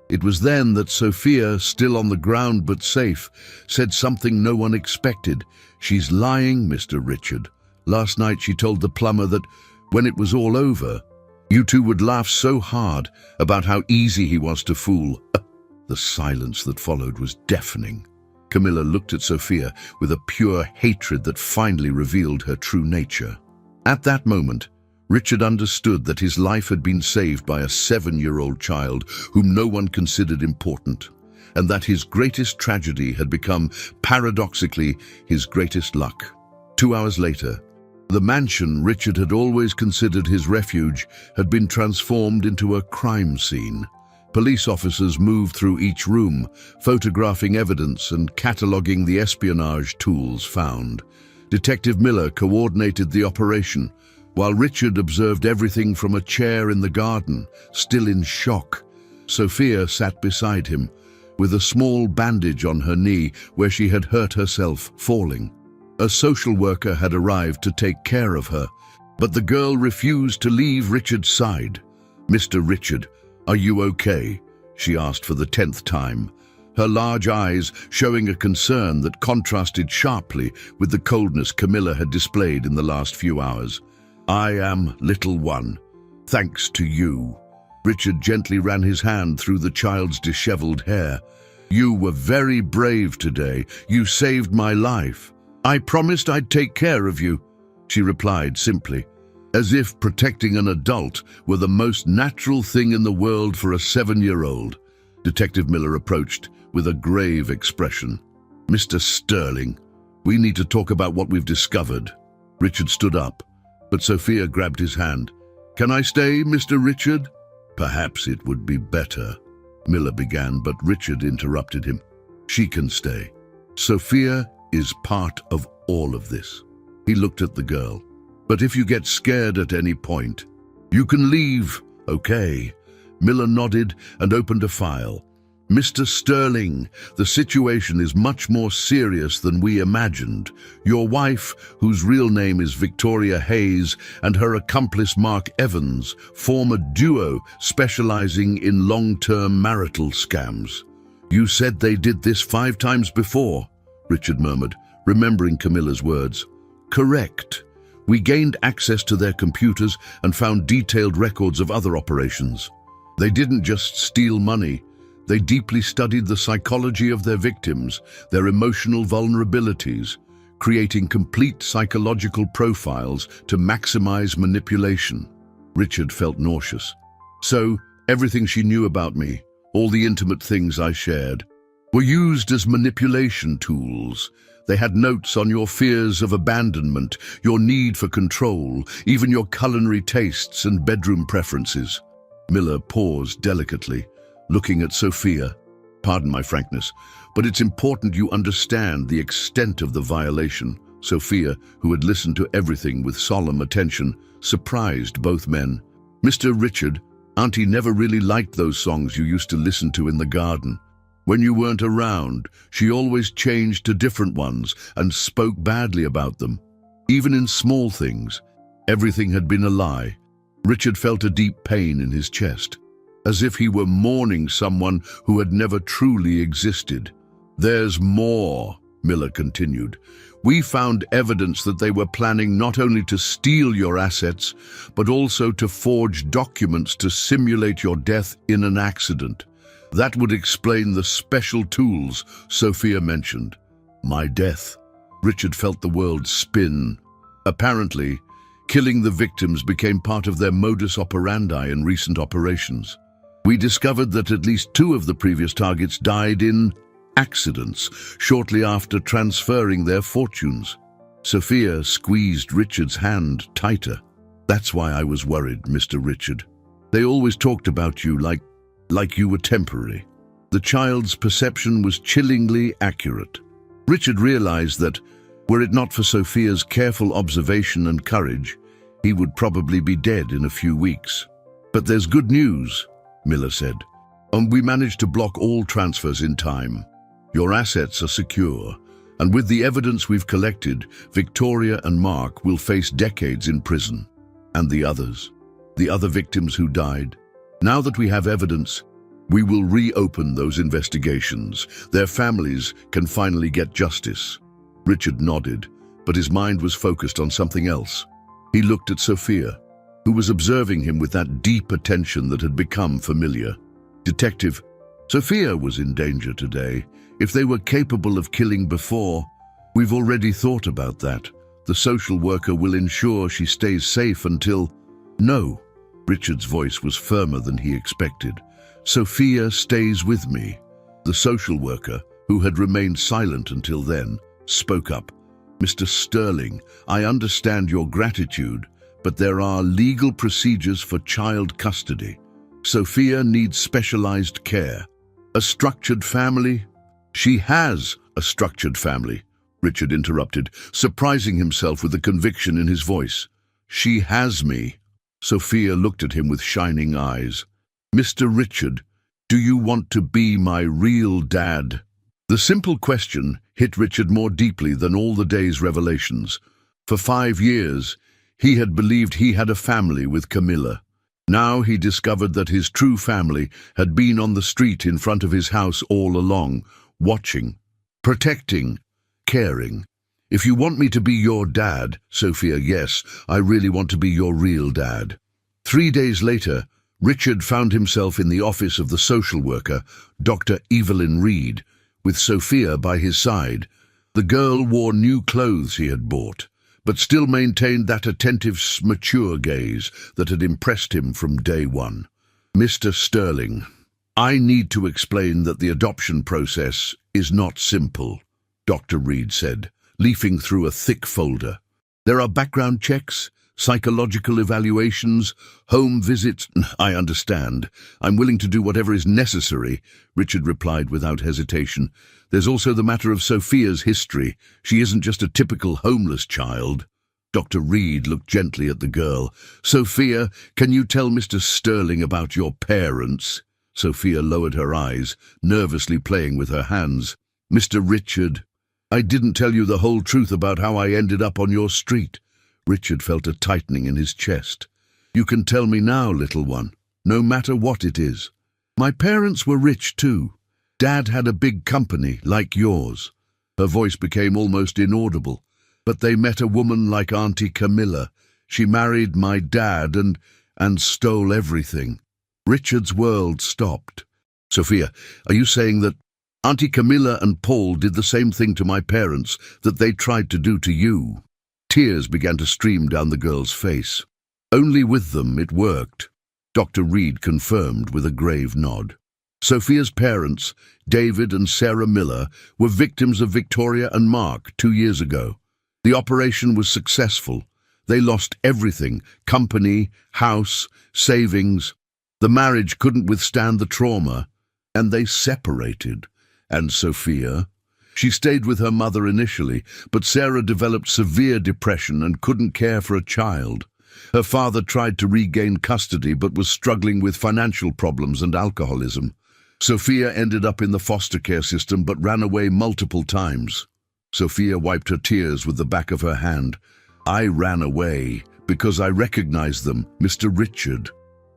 It was then that Sophia, still on the ground but safe, said something no one expected. "She's lying, Mr. Richard. Last night she told the plumber that when it was all over, you two would laugh so hard about how easy he was to fool." The silence that followed was deafening. Camilla looked at Sophia with a pure hatred that finally revealed her true nature. At that moment, Richard understood that his life had been saved by a 7-year-old child whom no one considered important, and that his greatest tragedy had become, paradoxically, his greatest luck. 2 hours later, the mansion Richard had always considered his refuge had been transformed into a crime scene. Police officers moved through each room, photographing evidence and cataloging the espionage tools found. Detective Miller coordinated the operation, while Richard observed everything from a chair in the garden, still in shock. Sophia sat beside him, with a small bandage on her knee where she had hurt herself falling. A social worker had arrived to take care of her, but the girl refused to leave Richard's side. "Mr. Richard, are you okay?" she asked for the 10th time, her large eyes showing a concern that contrasted sharply with the coldness Camilla had displayed in the last few hours. "I am, little one. Thanks to you." Richard gently ran his hand through the child's disheveled hair. "You were very brave today. You saved my life." "I promised I'd take care of you," she replied simply, as if protecting an adult were the most natural thing in the world for a 7-year-old. Detective Miller approached with a grave expression. "Mr. Sterling, we need to talk about what we've discovered." Richard stood up, but Sophia grabbed his hand. "Can I stay, Mr. Richard?" "Perhaps it would be better," Miller began, but Richard interrupted him. "She can stay. Sophia is part of all of this." He looked at the girl. "But if you get scared at any point, you can leave, okay?" Miller nodded and opened a file. "Mr. Sterling, the situation is much more serious than we imagined. Your wife, whose real name is Victoria Hayes, and her accomplice Mark Evans form a duo specializing in long-term marital scams." "You said they did this 5 times before," Richard murmured, remembering Camilla's words. "Correct. We gained access to their computers and found detailed records of other operations. They didn't just steal money. They deeply studied the psychology of their victims, their emotional vulnerabilities, creating complete psychological profiles to maximize manipulation." Richard felt nauseous. "So, everything she knew about me, All the intimate things I shared were used as manipulation tools. They had notes on your fears of abandonment, your need for control, even your culinary tastes and bedroom preferences. Miller paused delicately, looking at Sophia. Pardon my frankness, but it's important you understand the extent of the violation. Sophia, who had listened to everything with solemn attention, surprised both men. Mr. Richard, Auntie never really liked those songs you used to listen to in the garden. When you weren't around, she always changed to different ones and spoke badly about them. Even in small things, everything had been a lie. Richard felt a deep pain in his chest, as if he were mourning someone who had never truly existed. "There's more," Miller continued. "We found evidence that they were planning not only to steal your assets, but also to forge documents to simulate your death in an accident. That would explain the special tools Sophia mentioned." My death. Richard felt the world spin. Apparently, killing the victims became part of their modus operandi in recent operations. We discovered that at least 2 of the previous targets died in accidents shortly after transferring their fortunes. Sophia squeezed Richard's hand tighter. "That's why I was worried, Mr. Richard. They always talked about you like you were temporary." The child's perception was chillingly accurate. Richard realized that, were it not for Sophia's careful observation and courage, he would probably be dead in a few weeks. "But there's good news," Miller said. "We managed to block all transfers in time. Your assets are secure, and with the evidence we've collected, Victoria and Mark will face decades in prison. And the others, the other victims who died. Now that we have evidence, we will reopen those investigations. Their families can finally get justice." Richard nodded, but his mind was focused on something else. He looked at Sophia, who was observing him with that deep attention that had become familiar. "Detective, Sophia was in danger today. If they were capable of killing before, we've already thought about that. The social worker will ensure she stays safe until—" "No." Richard's voice was firmer than he expected. "Sophia stays with me." The social worker, who had remained silent until then, spoke up. "Mr. Sterling, I understand your gratitude, but there are legal procedures for child custody. Sophia needs specialized care. A structured family—" "She has a structured family," Richard interrupted, surprising himself with the conviction in his voice. "She has me." Sophia looked at him with shining eyes. "Mr. Richard, do you want to be my real dad?" The simple question hit Richard more deeply than all the day's revelations. For 5 years, he had believed he had a family with Camilla. Now he discovered that his true family had been on the street in front of his house all along, watching, protecting, caring. "If you want me to be your dad, Sophia, yes, I really want to be your real dad." 3 days later, Richard found himself in the office of the social worker, Dr. Evelyn Reed, with Sophia by his side. The girl wore new clothes he had bought, but still maintained that attentive, mature gaze that had impressed him from day one. "Mr. Sterling, I need to explain that the adoption process is not simple," Dr. Reed said, leafing through a thick folder. "There are background checks, psychological evaluations, home visits—" "I understand. I'm willing to do whatever is necessary," Richard replied without hesitation. "There's also the matter of Sophia's history. She isn't just a typical homeless child." Dr. Reed looked gently at the girl. "Sophia, can you tell Mr. Sterling about your parents?" Sophia lowered her eyes, nervously playing with her hands. "Mr. Richard, I didn't tell you the whole truth about how I ended up on your street." Richard felt a tightening in his chest. "You can tell me now, little one, no matter what it is. My parents were rich too. Dad had a big company like yours." Her voice became almost inaudible. "But they met a woman like Auntie Camilla. She married my dad and stole everything." Richard's world stopped. "Sophia, are you saying that Auntie Camilla and Paul did the same thing to my parents that they tried to do to you?" Tears began to stream down the girl's face. "Only with them it worked," Dr. Reed confirmed with a grave nod. Sophia's parents, David and Sarah Miller, were victims of Victoria and Mark 2 years ago. The operation was successful. They lost everything: company, house, savings. The marriage couldn't withstand the trauma, and they separated. And Sophia? She stayed with her mother initially, but Sarah developed severe depression and couldn't care for a child. Her father tried to regain custody but was struggling with financial problems and alcoholism. Sophia ended up in the foster care system but ran away multiple times. Sophia wiped her tears with the back of her hand. I ran away because I recognized them, Mr. Richard.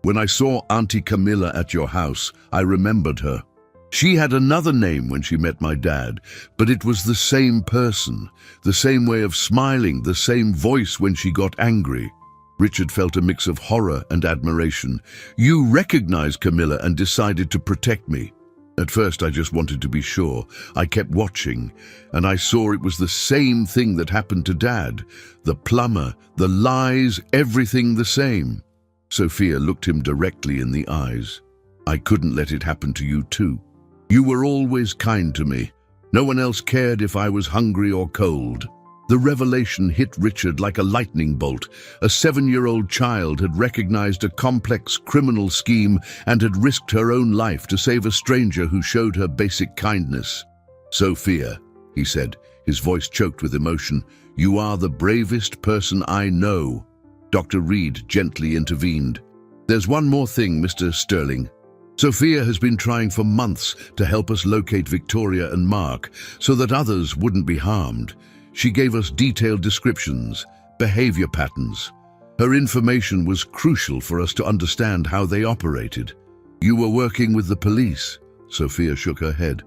When I saw Auntie Camilla at your house, I remembered her. She had another name when she met my dad, but it was the same person, the same way of smiling, the same voice when she got angry. Richard felt a mix of horror and admiration. You recognized Camilla and decided to protect me. At first I just wanted to be sure. I kept watching, and I saw it was the same thing that happened to Dad. The plumber, the lies, everything the same. Sophia looked him directly in the eyes. I couldn't let it happen to you too. You were always kind to me. No one else cared if I was hungry or cold. The revelation hit Richard like a lightning bolt. A 7-year-old child had recognized a complex criminal scheme and had risked her own life to save a stranger who showed her basic kindness. Sophia, he said, his voice choked with emotion, you are the bravest person I know. Dr. Reed gently intervened. There's one more thing, Mr. Sterling. Sophia has been trying for months to help us locate Victoria and Mark so that others wouldn't be harmed. She gave us detailed descriptions, behavior patterns. Her information was crucial for us to understand how they operated. You were working with the police? Sophia shook her head.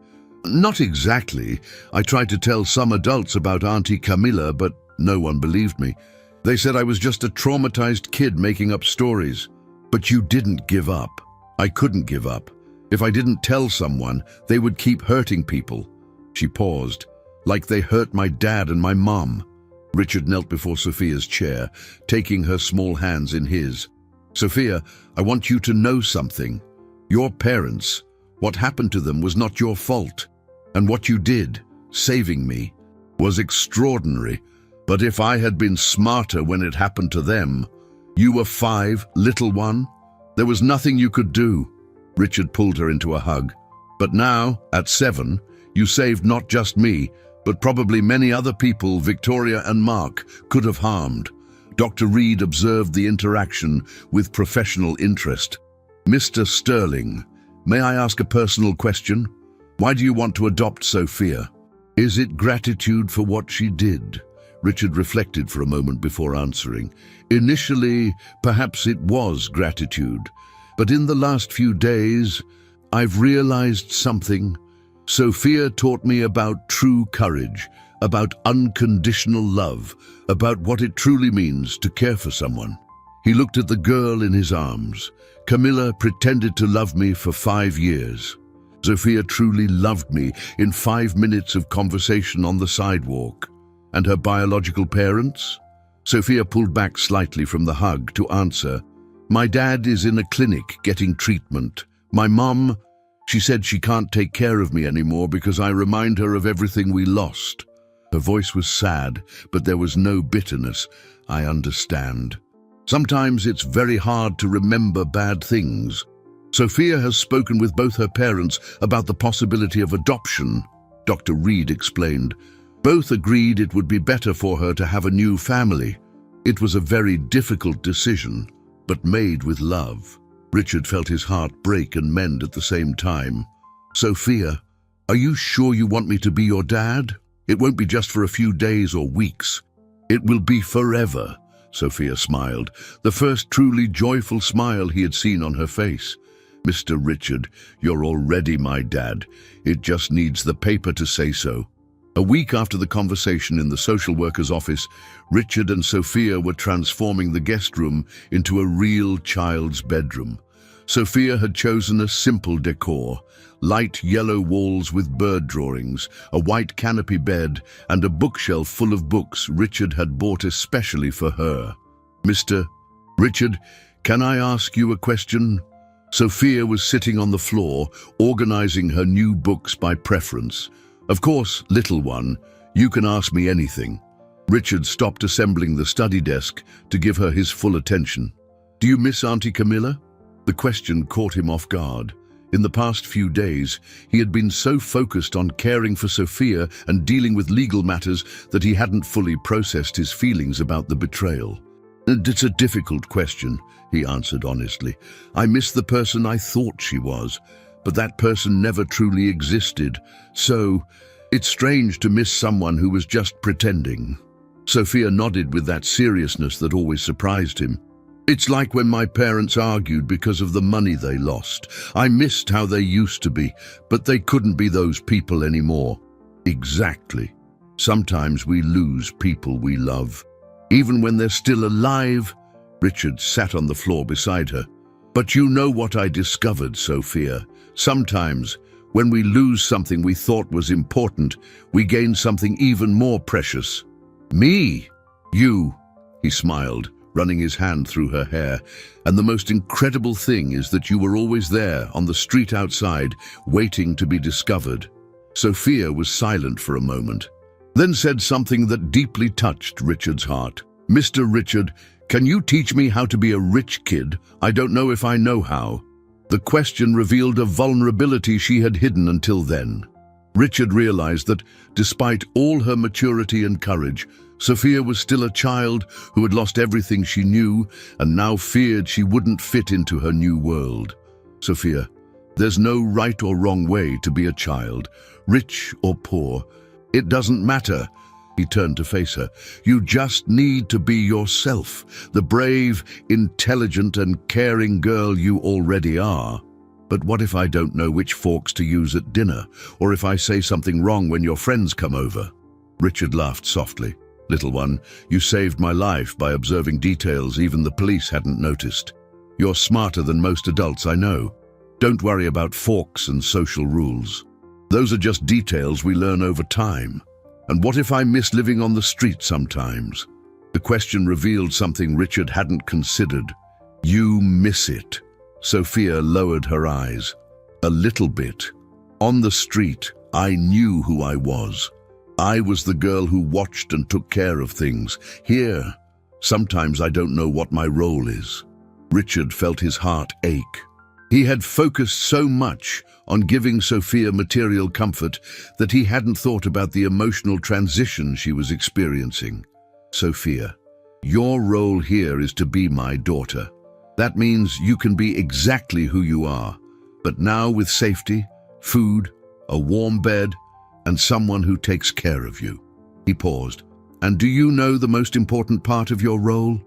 Not exactly. I tried to tell some adults about Auntie Camilla, but no one believed me. They said I was just a traumatized kid making up stories. But you didn't give up. I couldn't give up. If I didn't tell someone, they would keep hurting people. She paused. Like they hurt my dad and my mom. Richard knelt before Sophia's chair, taking her small hands in his. Sophia, I want you to know something. Your parents, what happened to them was not your fault. And what you did, saving me, was extraordinary. But if I had been smarter when it happened to them, you were 5, little one. There was nothing you could do. Richard pulled her into a hug. But now, at 7, you saved not just me, but probably many other people Victoria and Mark could have harmed. Dr. Reed observed the interaction with professional interest. Mr. Sterling, may I ask a personal question? Why do you want to adopt Sophia? Is it gratitude for what she did? Richard reflected for a moment before answering. Initially, perhaps it was gratitude, but in the last few days, I've realized something. Sophia taught me about true courage, about unconditional love, about what it truly means to care for someone. He looked at the girl in his arms. Camilla pretended to love me for 5 years. Sophia truly loved me in 5 minutes of conversation on the sidewalk. And her biological parents? Sophia pulled back slightly from the hug to answer. My dad is in a clinic getting treatment. My mom, she said she can't take care of me anymore because I remind her of everything we lost. Her voice was sad, but there was no bitterness. I understand. Sometimes it's very hard to remember bad things. Sophia has spoken with both her parents about the possibility of adoption, Dr. Reed explained. Both agreed it would be better for her to have a new family. It was a very difficult decision, but made with love. Richard felt his heart break and mend at the same time. Sophia, are you sure you want me to be your dad? It won't be just for a few days or weeks. It will be forever, Sophia smiled, the first truly joyful smile he had seen on her face. Mr. Richard, you're already my dad. It just needs the paper to say so. A week after the conversation in the social worker's office, Richard and Sophia were transforming the guest room into a real child's bedroom. Sophia had chosen a simple decor, light yellow walls with bird drawings, a white canopy bed, and a bookshelf full of books Richard had bought especially for her. Mr. Richard, can I ask you a question? Sophia was sitting on the floor, organizing her new books by preference. "Of course, little one, you can ask me anything." Richard stopped assembling the study desk to give her his full attention. "Do you miss Auntie Camilla?" The question caught him off guard. In the past few days, he had been so focused on caring for Sophia and dealing with legal matters that he hadn't fully processed his feelings about the betrayal. "It's a difficult question," he answered honestly. "I miss the person I thought she was, but that person never truly existed. So, it's strange to miss someone who was just pretending." Sophia nodded with that seriousness that always surprised him. "It's like when my parents argued because of the money they lost. I missed how they used to be, but they couldn't be those people anymore." Exactly. Sometimes we lose people we love, even when they're still alive. Richard sat on the floor beside her. "But you know what I discovered, Sophia? Sometimes, when we lose something we thought was important, we gain something even more precious." "Me? You?" He smiled, running his hand through her hair. "And the most incredible thing is that you were always there, on the street outside, waiting to be discovered." Sophia was silent for a moment, then said something that deeply touched Richard's heart. "Mr. Richard, can you teach me how to be a rich kid? I don't know if I know how." The question revealed a vulnerability she had hidden until then. Richard realized that, despite all her maturity and courage, Sophia was still a child who had lost everything she knew and now feared she wouldn't fit into her new world. "Sophia, there's no right or wrong way to be a child, rich or poor. It doesn't matter." He turned to face her. "You just need to be yourself, the brave, intelligent and caring girl you already are." "But what if I don't know which forks to use at dinner, or if I say something wrong when your friends come over?" Richard laughed softly. "Little one, you saved my life by observing details even the police hadn't noticed. You're smarter than most adults I know. Don't worry about forks and social rules. Those are just details we learn over time. And what if I miss living on the street sometimes?" The question revealed something Richard hadn't considered. "You miss it." Sophia lowered her eyes. "A little bit. On the street, I knew who I was. I was the girl who watched and took care of things. Here, sometimes I don't know what my role is." Richard felt his heart ache. He had focused so much on giving Sophia material comfort that he hadn't thought about the emotional transition she was experiencing. "Sophia, your role here is to be my daughter. That means you can be exactly who you are, but now with safety, food, a warm bed, and someone who takes care of you." He paused. "And do you know the most important part of your role?"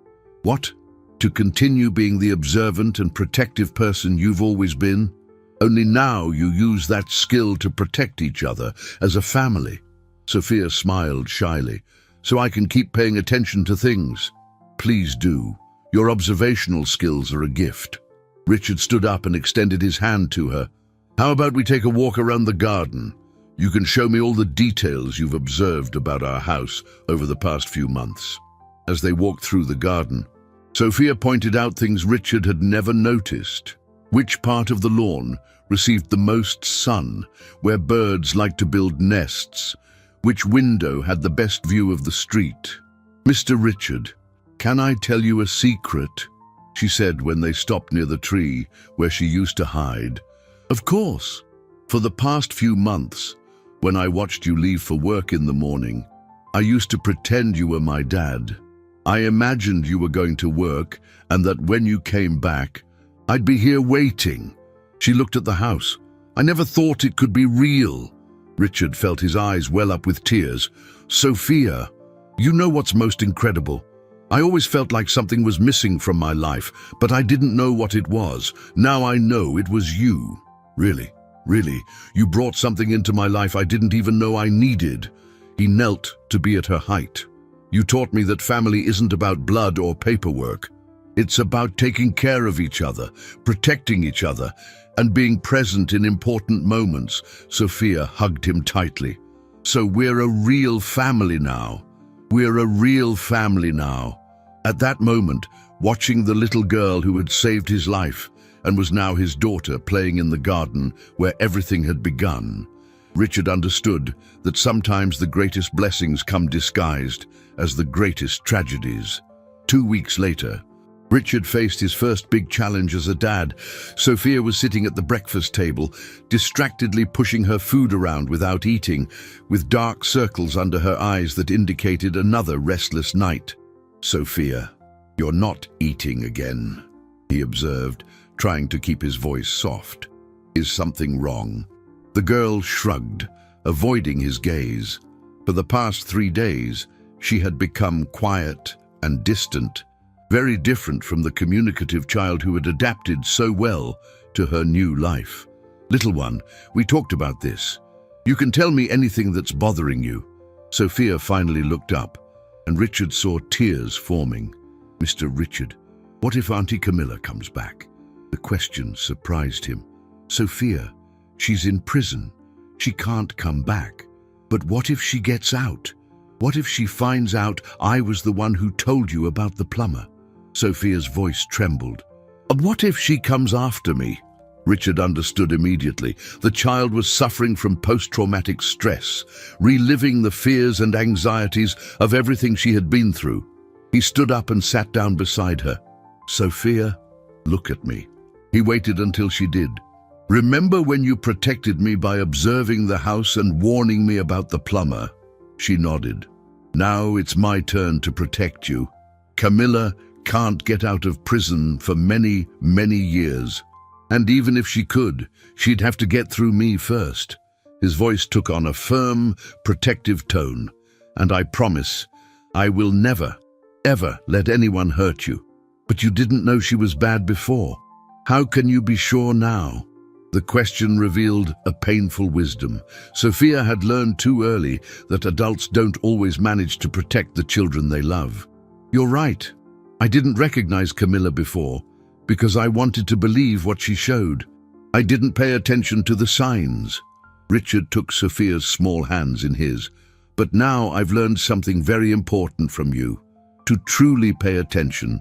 "What?" "To continue being the observant and protective person you've always been. Only now you use that skill to protect each other as a family." Sophia smiled shyly. "So I can keep paying attention to things?" "Please do. Your observational skills are a gift." Richard stood up and extended his hand to her. "How about we take a walk around the garden? You can show me all the details you've observed about our house over the past few months." As they walked through the garden, Sophia pointed out things Richard had never noticed. Which part of the lawn received the most sun, where birds like to build nests? Which window had the best view of the street? "Mr. Richard, can I tell you a secret?" she said when they stopped near the tree where she used to hide. "Of course. For the past few months, when I watched you leave for work in the morning, I used to pretend you were my dad. I imagined you were going to work and that when you came back, I'd be here waiting." She looked at the house. "I never thought it could be real." Richard felt his eyes well up with tears. "Sophia, you know what's most incredible? I always felt like something was missing from my life, but I didn't know what it was. Now I know it was you. Really, you brought something into my life I didn't even know I needed." He knelt to be at her height. "You taught me that family isn't about blood or paperwork. It's about taking care of each other, protecting each other, and being present in important moments." Sophia hugged him tightly. "So we're a real family now. We're a real family now." At that moment, watching the little girl who had saved his life, and was now his daughter playing in the garden where everything had begun. Richard understood that sometimes the greatest blessings come disguised as the greatest tragedies. 2 weeks later, Richard faced his first big challenge as a dad. Sophia was sitting at the breakfast table, distractedly pushing her food around without eating, with dark circles under her eyes that indicated another restless night. "Sophia, you're not eating again," he observed, trying to keep his voice soft. "Is something wrong?" The girl shrugged, avoiding his gaze. For the past 3 days, she had become quiet and distant, very different from the communicative child who had adapted so well to her new life. "Little one, we talked about this. You can tell me anything that's bothering you." Sophia finally looked up, and Richard saw tears forming. "Mr. Richard, what if Auntie Camilla comes back?" The question surprised him. "Sophia, she's in prison. She can't come back. But what if she gets out? What if she finds out I was the one who told you about the plumber?" Sophia's voice trembled. "And what if she comes after me?" Richard understood immediately. The child was suffering from post-traumatic stress, reliving the fears and anxieties of everything she had been through. He stood up and sat down beside her. "Sophia, look at me." He waited until she did. "Remember when you protected me by observing the house and warning me about the plumber?" She nodded. "Now it's my turn to protect you. Camilla can't get out of prison for many, many years. And even if she could, she'd have to get through me first." His voice took on a firm, protective tone. "And I promise, I will never, ever let anyone hurt you. But you didn't know she was bad before. How can you be sure now?" The question revealed a painful wisdom. Sophia had learned too early that adults don't always manage to protect the children they love. "You're right. I didn't recognize Camilla before because I wanted to believe what she showed. I didn't pay attention to the signs." Richard took Sophia's small hands in his. "But now I've learned something very important from you. To truly pay attention.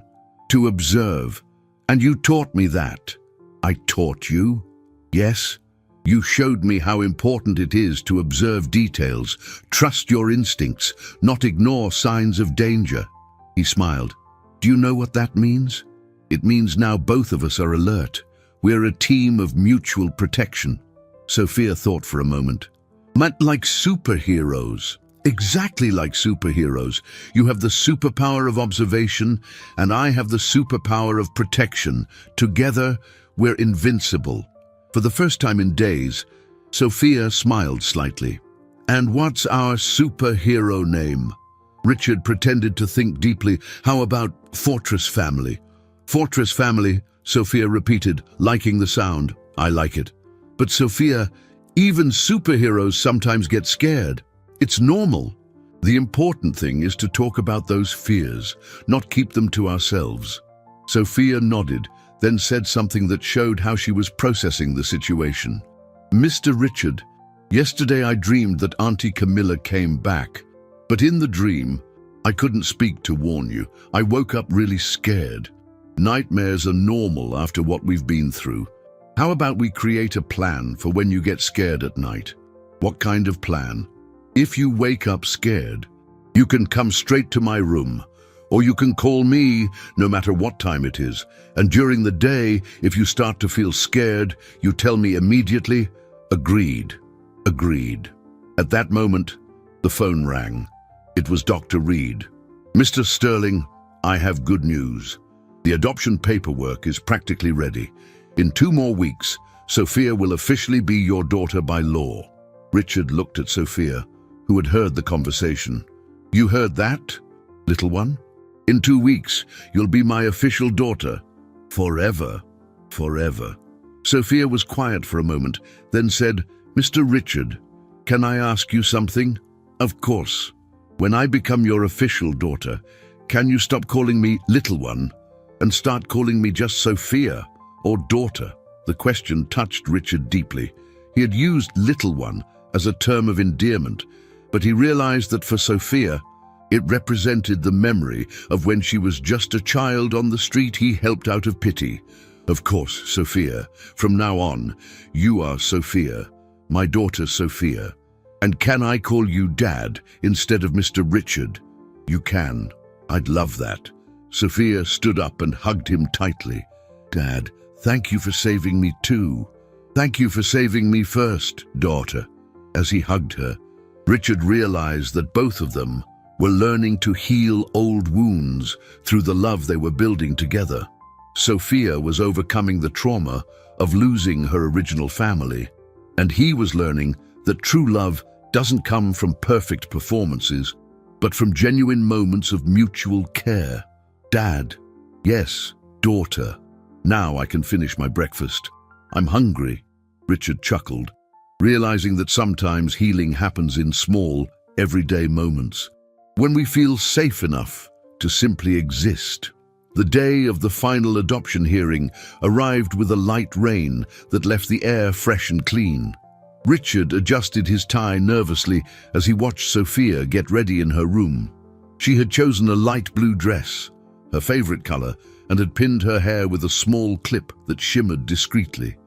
To observe. And you taught me that." "I taught you?" "Yes. You showed me how important it is to observe details, trust your instincts, not ignore signs of danger." He smiled. "Do you know what that means? It means now both of us are alert. We're a team of mutual protection." Sophia thought for a moment. "Like superheroes." "Exactly like superheroes. You have the superpower of observation, and I have the superpower of protection. Together, we're invincible." For the first time in days, Sophia smiled slightly. "And what's our superhero name?" Richard pretended to think deeply. "How about Fortress Family?" "Fortress Family," Sophia repeated, liking the sound. "I like it." "But Sophia, even superheroes sometimes get scared. It's normal. The important thing is to talk about those fears, not keep them to ourselves." Sophia nodded, then said something that showed how she was processing the situation. "Mr. Richard, yesterday I dreamed that Auntie Camilla came back. But in the dream, I couldn't speak to warn you. I woke up really scared. Nightmares are normal after what we've been through. How about we create a plan for when you get scared at night?" "What kind of plan?" "If you wake up scared, you can come straight to my room. Or you can call me no matter what time it is. And during the day, if you start to feel scared, you tell me immediately." "Agreed." "Agreed." At that moment, the phone rang. It was Dr. Reed. "Mr. Sterling, I have good news. The adoption paperwork is practically ready. In 2 more weeks, Sophia will officially be your daughter by law." Richard looked at Sophia, who had heard the conversation. "You heard that, little one? In 2 weeks, you'll be my official daughter. Forever, forever." Sophia was quiet for a moment, then said, "Mr. Richard, can I ask you something?" "Of course. When I become your official daughter, can you stop calling me little one and start calling me just Sophia or daughter?" The question touched Richard deeply. He had used little one as a term of endearment, but he realized that for Sophia, it represented the memory of when she was just a child on the street he helped out of pity, Of course, Sophia. From now on, you are Sophia, my daughter Sophia. And can I call you Dad instead of Mr. Richard? You can. I'd love that. Sophia stood up and hugged him tightly. Dad, thank you for saving me too. Thank you for saving me first, daughter. As he hugged her, Richard realized that both of them were learning to heal old wounds through the love they were building together. Sophia was overcoming the trauma of losing her original family, and he was learning that true love doesn't come from perfect performances, but from genuine moments of mutual care. Dad, yes, daughter. Now I can finish my breakfast. I'm hungry. Richard chuckled, realizing that sometimes healing happens in small, everyday moments, when we feel safe enough to simply exist. The day of the final adoption hearing arrived with a light rain that left the air fresh and clean. Richard adjusted his tie nervously as he watched Sophia get ready in her room. She had chosen a light blue dress, her favorite color, and had pinned her hair with a small clip that shimmered discreetly.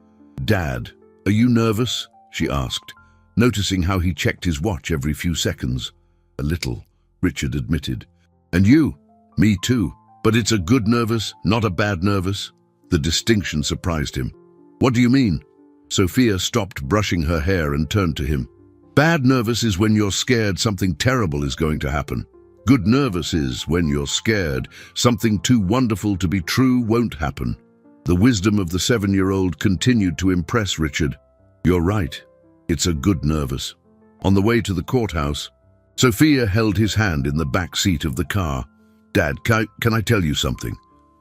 Dad, are you nervous? She asked, noticing how he checked his watch every few seconds. A little, Richard admitted. And you? Me too. But it's a good nervous, not a bad nervous. The distinction surprised him. What do you mean? Sophia stopped brushing her hair and turned to him. Bad nervous is when you're scared something terrible is going to happen. Good nervous is when you're scared something too wonderful to be true won't happen. The wisdom of the 7-year-old continued to impress Richard. You're right. It's a good nervous. On the way to the courthouse, Sophia held his hand in the back seat of the car. Dad, can I tell you something?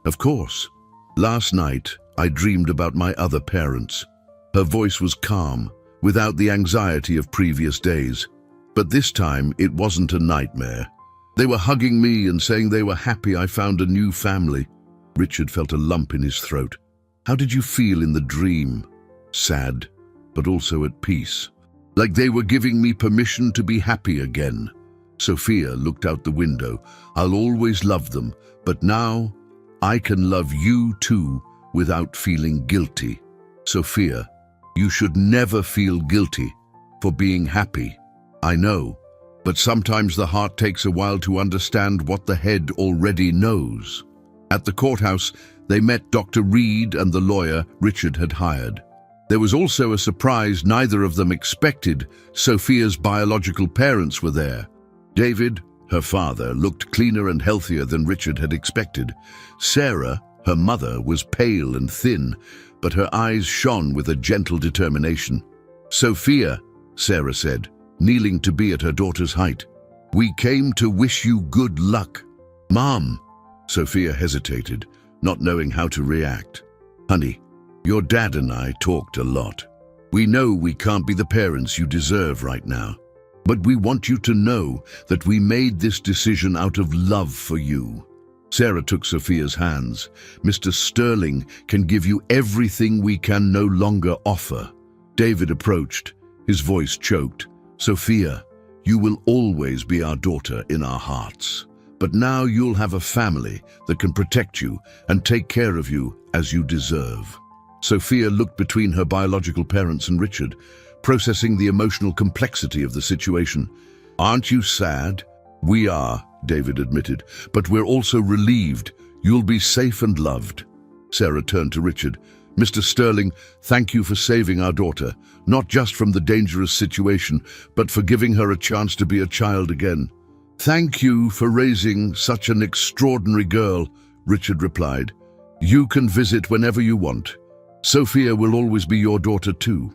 Of course. Last night, I dreamed about my other parents. Her voice was calm, without the anxiety of previous days. But this time, it wasn't a nightmare. They were hugging me and saying they were happy I found a new family. Richard felt a lump in his throat. How did you feel in the dream? Sad, but also at peace. Like they were giving me permission to be happy again. Sophia looked out the window. I'll always love them, but now I can love you too without feeling guilty. Sophia, you should never feel guilty for being happy. I know, but sometimes the heart takes a while to understand what the head already knows. At the courthouse, they met Dr. Reed and the lawyer Richard had hired. There was also a surprise neither of them expected. Sophia's biological parents were there. David, her father, looked cleaner and healthier than Richard had expected. Sarah, her mother, was pale and thin, but her eyes shone with a gentle determination. Sophia, Sarah said, kneeling to be at her daughter's height, we came to wish you good luck. Mom, Sophia hesitated, not knowing how to react. Honey, your dad and I talked a lot. We know we can't be the parents you deserve right now, but we want you to know that we made this decision out of love for you. Sarah took Sophia's hands. Mr. Sterling can give you everything we can no longer offer. David approached, his voice choked. Sophia, you will always be our daughter in our hearts. But now you'll have a family that can protect you and take care of you as you deserve. Sophia looked between her biological parents and Richard, processing the emotional complexity of the situation. Aren't you sad? We are, David admitted, but we're also relieved. You'll be safe and loved. Sarah turned to Richard. Mr. Sterling, thank you for saving our daughter, not just from the dangerous situation, but for giving her a chance to be a child again. Thank you for raising such an extraordinary girl, Richard replied. You can visit whenever you want. Sophia will always be your daughter too.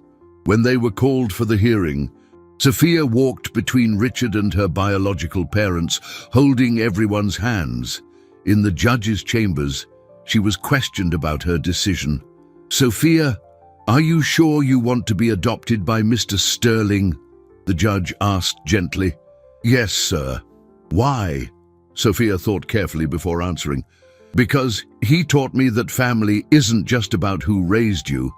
When they were called for the hearing, Sophia walked between Richard and her biological parents, holding everyone's hands. In the judge's chambers, she was questioned about her decision. Sophia, are you sure you want to be adopted by Mr. Sterling? The judge asked gently. Yes, sir. Why? Sophia thought carefully before answering. Because he taught me that family isn't just about who raised you,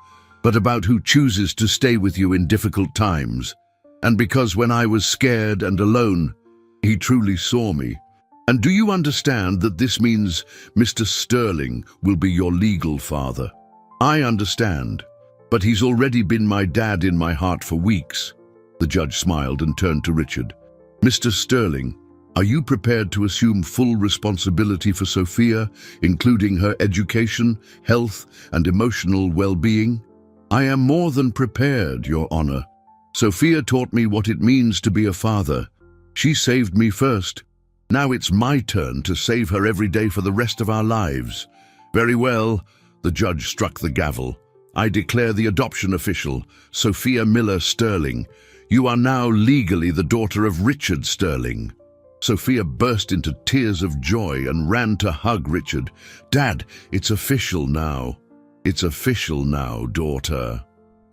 but about who chooses to stay with you in difficult times. And because when I was scared and alone, he truly saw me. And do you understand that this means Mr. Sterling will be your legal father? I understand, but he's already been my dad in my heart for weeks. The judge smiled and turned to Richard. Mr. Sterling, are you prepared to assume full responsibility for Sophia, including her education, health, and emotional well-being? I am more than prepared, Your Honor. Sophia taught me what it means to be a father. She saved me first. Now it's my turn to save her every day for the rest of our lives. Very well, the judge struck the gavel. I declare the adoption official, Sophia Miller Sterling. You are now legally the daughter of Richard Sterling. Sophia burst into tears of joy and ran to hug Richard. Dad, it's official now. It's official now, daughter.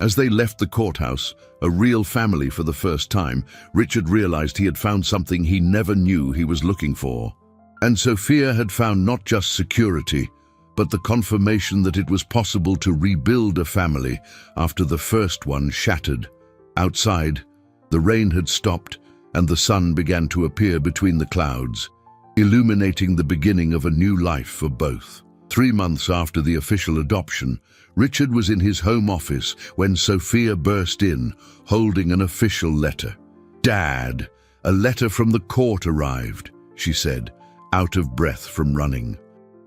As they left the courthouse, a real family for the first time, Richard realized he had found something he never knew he was looking for. And Sophia had found not just security, but the confirmation that it was possible to rebuild a family after the first one shattered. Outside, the rain had stopped and the sun began to appear between the clouds, illuminating the beginning of a new life for both. 3 months after the official adoption, Richard was in his home office when Sophia burst in, holding an official letter. Dad, a letter from the court arrived, she said, out of breath from running.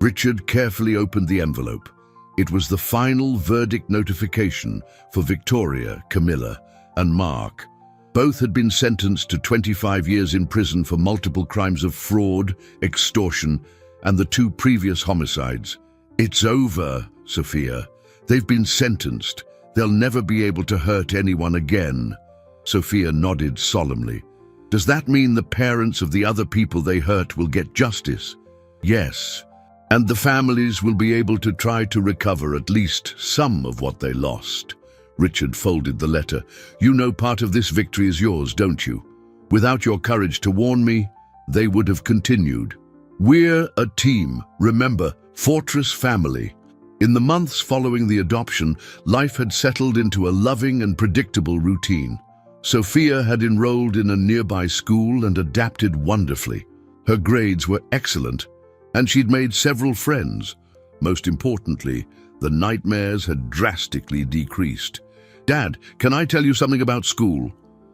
Richard carefully opened the envelope. It was the final verdict notification for Victoria, Camilla, and Mark. Both had been sentenced to 25 years in prison for multiple crimes of fraud, extortion, and the 2 previous homicides. It's over, Sophia. They've been sentenced. They'll never be able to hurt anyone again. Sophia nodded solemnly. Does that mean the parents of the other people they hurt will get justice? Yes. And the families will be able to try to recover at least some of what they lost. Richard folded the letter. You know part of this victory is yours, don't you? Without your courage to warn me, they would have continued. We're a team, remember, Fortress Family. In the months following the adoption, life had settled into a loving and predictable routine. Sophia had enrolled in a nearby school and adapted wonderfully. Her grades were excellent, and she'd made several friends. Most importantly, the nightmares had drastically decreased. Dad, can I tell you something about school?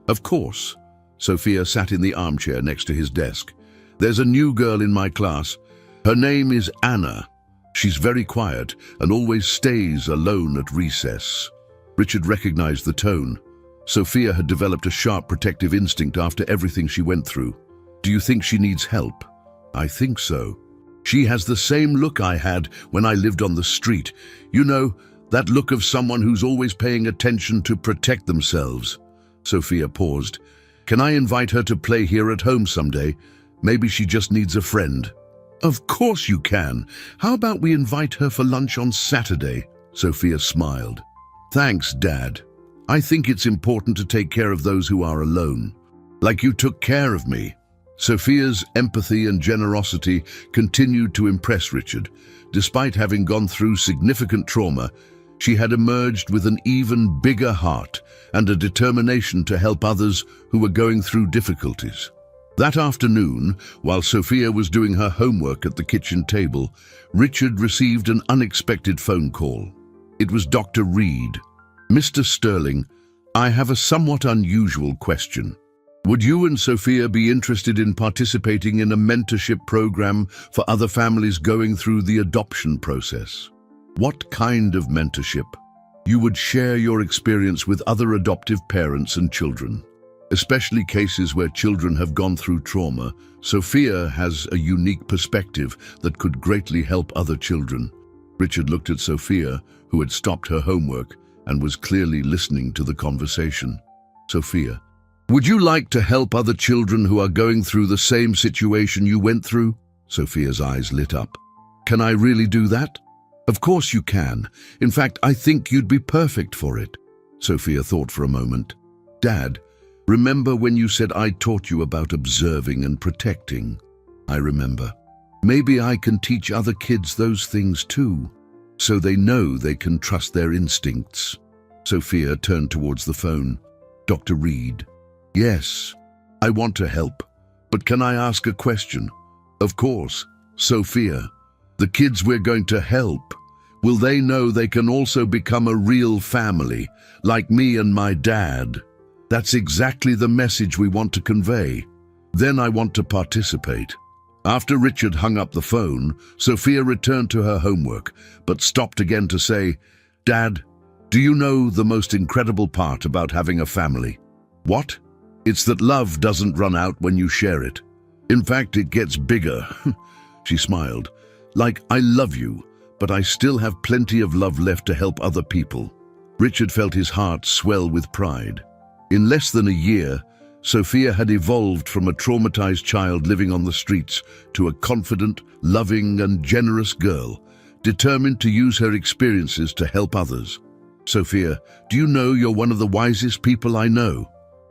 Of course. Sophia sat in the armchair next to his desk. There's a new girl in my class. Her name is Anna. She's very quiet and always stays alone at recess. Richard recognized the tone. Sophia had developed a sharp protective instinct after everything she went through. Do you think she needs help? I think so. She has the same look I had when I lived on the street. You know, that look of someone who's always paying attention to protect themselves. Sophia paused. Can I invite her to play here at home someday? Maybe she just needs a friend. Of course you can. How about we invite her for lunch on Saturday? Sophia smiled. Thanks, Dad. I think it's important to take care of those who are alone. Like you took care of me. Sophia's empathy and generosity continued to impress Richard. Despite having gone through significant trauma, she had emerged with an even bigger heart and a determination to help others who were going through difficulties. That afternoon, while Sophia was doing her homework at the kitchen table, Richard received an unexpected phone call. It was Dr. Reed. Mr. Sterling, I have a somewhat unusual question. Would you and Sophia be interested in participating in a mentorship program for other families going through the adoption process? What kind of mentorship? You would share your experience with other adoptive parents and children. Especially cases where children have gone through trauma, Sophia has a unique perspective that could greatly help other children. Richard looked at Sophia, who had stopped her homework and was clearly listening to the conversation. Sophia, would you like to help other children who are going through the same situation you went through? Sophia's eyes lit up. Can I really do that? Of course you can. In fact, I think you'd be perfect for it. Sophia thought for a moment. Dad, remember when you said I taught you about observing and protecting? I remember. Maybe I can teach other kids those things too, so they know they can trust their instincts. Sophia turned towards the phone. Dr. Reed. Yes, I want to help, but can I ask a question? Of course. Sophia, the kids we're going to help, Will they know they can also become a real family, like me and my dad? That's exactly the message we want to convey. Then I want to participate. After Richard hung up the phone, Sophia returned to her homework, but stopped again to say, "Dad, do you know the most incredible part about having a family?" "What?" "It's that love doesn't run out when you share it. In fact, it gets bigger." She smiled. "Like, I love you, but I still have plenty of love left to help other people." Richard felt his heart swell with pride. In less than a year, Sophia had evolved from a traumatized child living on the streets to a confident, loving, and generous girl, determined to use her experiences to help others. "Sophia, do you know you're one of the wisest people I know?"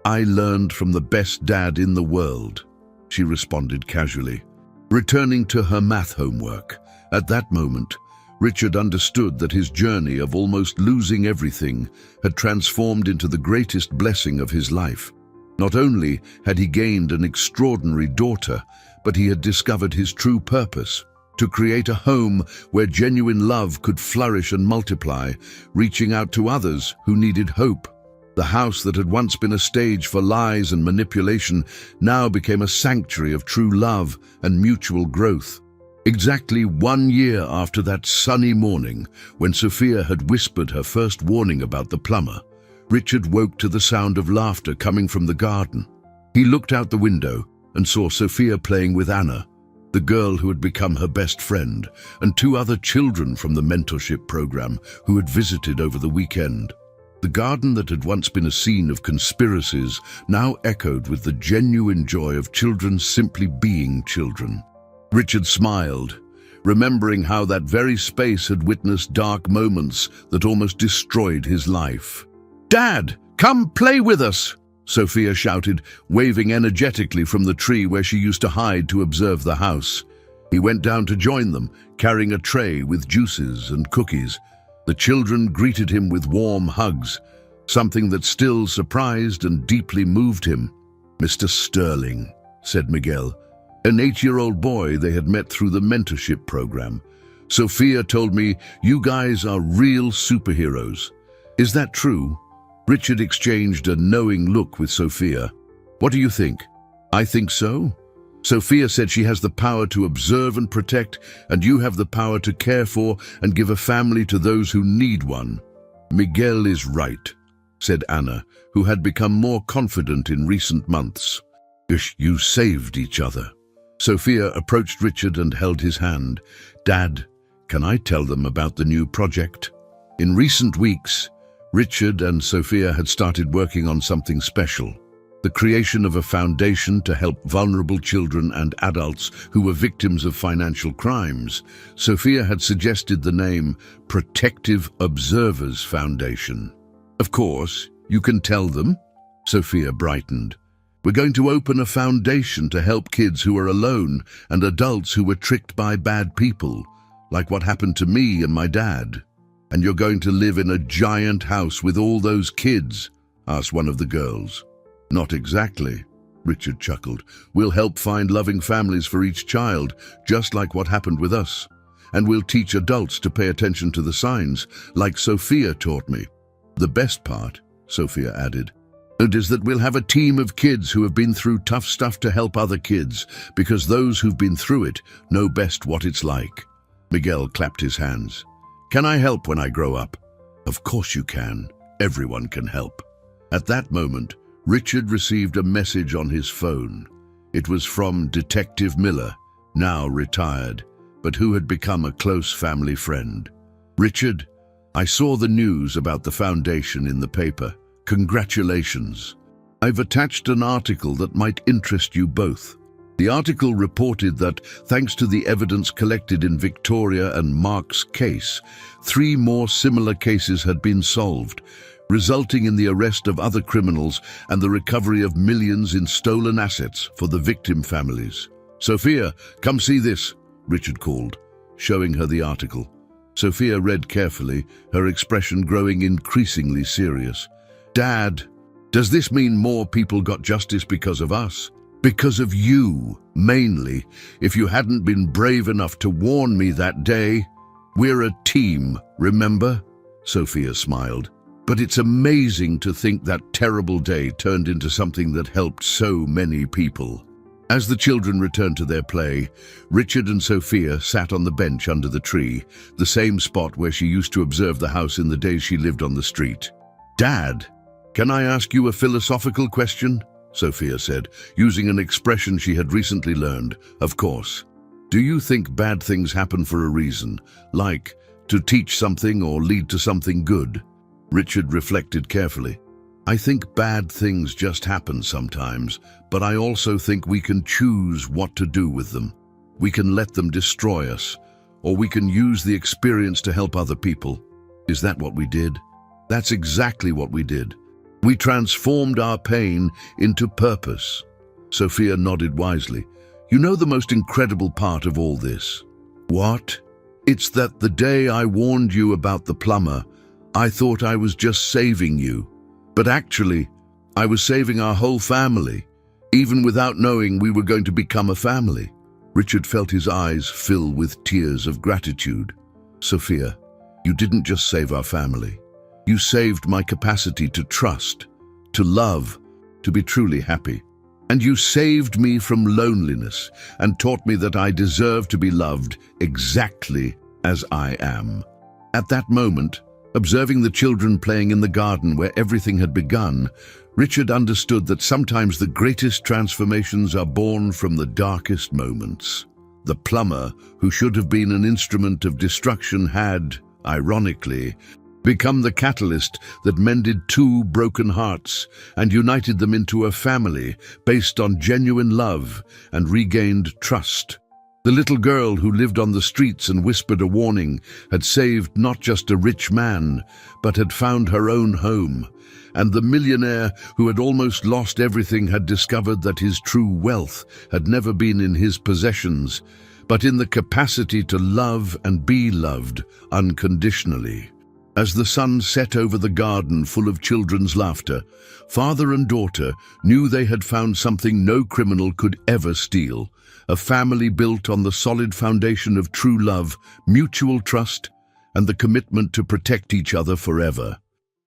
"I learned from the best dad in the world," she responded casually, returning to her math homework. At that moment, Richard understood that his journey of almost losing everything had transformed into the greatest blessing of his life. Not only had he gained an extraordinary daughter, but he had discovered his true purpose: to create a home where genuine love could flourish and multiply, reaching out to others who needed hope. The house that had once been a stage for lies and manipulation now became a sanctuary of true love and mutual growth. Exactly 1 year after that sunny morning, when Sophia had whispered her first warning about the plumber, Richard woke to the sound of laughter coming from the garden. He looked out the window and saw Sophia playing with Anna, the girl who had become her best friend, and 2 other children from the mentorship program who had visited over the weekend. The garden that had once been a scene of conspiracies now echoed with the genuine joy of children simply being children. Richard smiled, remembering how that very space had witnessed dark moments that almost destroyed his life. "Dad, come play with us!" Sophia shouted, waving energetically from the tree where she used to hide to observe the house. He went down to join them, carrying a tray with juices and cookies. The children greeted him with warm hugs, something that still surprised and deeply moved him. "Mr. Sterling," said Miguel, an 8-year-old boy they had met through the mentorship program. "Sophia told me you guys are real superheroes. Is that true?" Richard exchanged a knowing look with Sophia. "What do you think?" "I think so. Sophia said she has the power to observe and protect, and you have the power to care for and give a family to those who need one." "Miguel is right," said Anna, who had become more confident in recent months. "You saved each other." Sophia approached Richard and held his hand. "Dad, can I tell them about the new project?" In recent weeks, Richard and Sophia had started working on something special: the creation of a foundation to help vulnerable children and adults who were victims of financial crimes. Sophia had suggested the name Protective Observers Foundation. "Of course, you can tell them," Sophia brightened. "We're going to open a foundation to help kids who are alone and adults who were tricked by bad people, like what happened to me and my dad." "And you're going to live in a giant house with all those kids?" asked one of the girls. "Not exactly," Richard chuckled. "We'll help find loving families for each child, just like what happened with us. And we'll teach adults to pay attention to the signs, like Sophia taught me. The best part," Sophia added, "is that we'll have a team of kids who have been through tough stuff to help other kids, because those who've been through it know best what it's like." Miguel clapped his hands. "Can I help when I grow up?" "Of course you can. Everyone can help." At that moment, Richard received a message on his phone. It was from Detective Miller, now retired, but who had become a close family friend. "Richard, I saw the news about the foundation in the paper. Congratulations. I've attached an article that might interest you both." The article reported that, thanks to the evidence collected in Victoria and Mark's case, 3 more similar cases had been solved, resulting in the arrest of other criminals and the recovery of millions in stolen assets for the victim families. "Sophia, come see this," Richard called, showing her the article. Sophia read carefully, her expression growing increasingly serious. "Dad, does this mean more people got justice because of us?" "Because of you, mainly. If you hadn't been brave enough to warn me that day..." We're a team, remember? Sophia smiled. But it's amazing to think that terrible day turned into something that helped so many people. As the children returned to their play, Richard and Sophia sat on the bench under the tree, the same spot where she used to observe the house in the days she lived on the street. "Dad, can I ask you a philosophical question?" Sophia said, using an expression she had recently learned. "Of course. Do you think bad things happen for a reason, like to teach something or lead to something good?" Richard reflected carefully. "I think bad things just happen sometimes, but I also think we can choose what to do with them. We can let them destroy us, or we can use the experience to help other people." "Is that what we did?" "That's exactly what we did. We transformed our pain into purpose." Sophia nodded wisely. "You know the most incredible part of all this?" "What?" "It's that the day I warned you about the plumber, I thought I was just saving you. But actually, I was saving our whole family, even without knowing we were going to become a family." Richard felt his eyes fill with tears of gratitude. "Sophia, you didn't just save our family. You saved my capacity to trust, to love, to be truly happy. And you saved me from loneliness and taught me that I deserve to be loved exactly as I am." At that moment, observing the children playing in the garden where everything had begun, Richard understood that sometimes the greatest transformations are born from the darkest moments. The plumber, who should have been an instrument of destruction, had, ironically, become the catalyst that mended two broken hearts and united them into a family based on genuine love and regained trust. The little girl who lived on the streets and whispered a warning had saved not just a rich man, but had found her own home. And the millionaire who had almost lost everything had discovered that his true wealth had never been in his possessions, but in the capacity to love and be loved unconditionally. As the sun set over the garden full of children's laughter, father and daughter knew they had found something no criminal could ever steal: a family built on the solid foundation of true love, mutual trust, and the commitment to protect each other forever.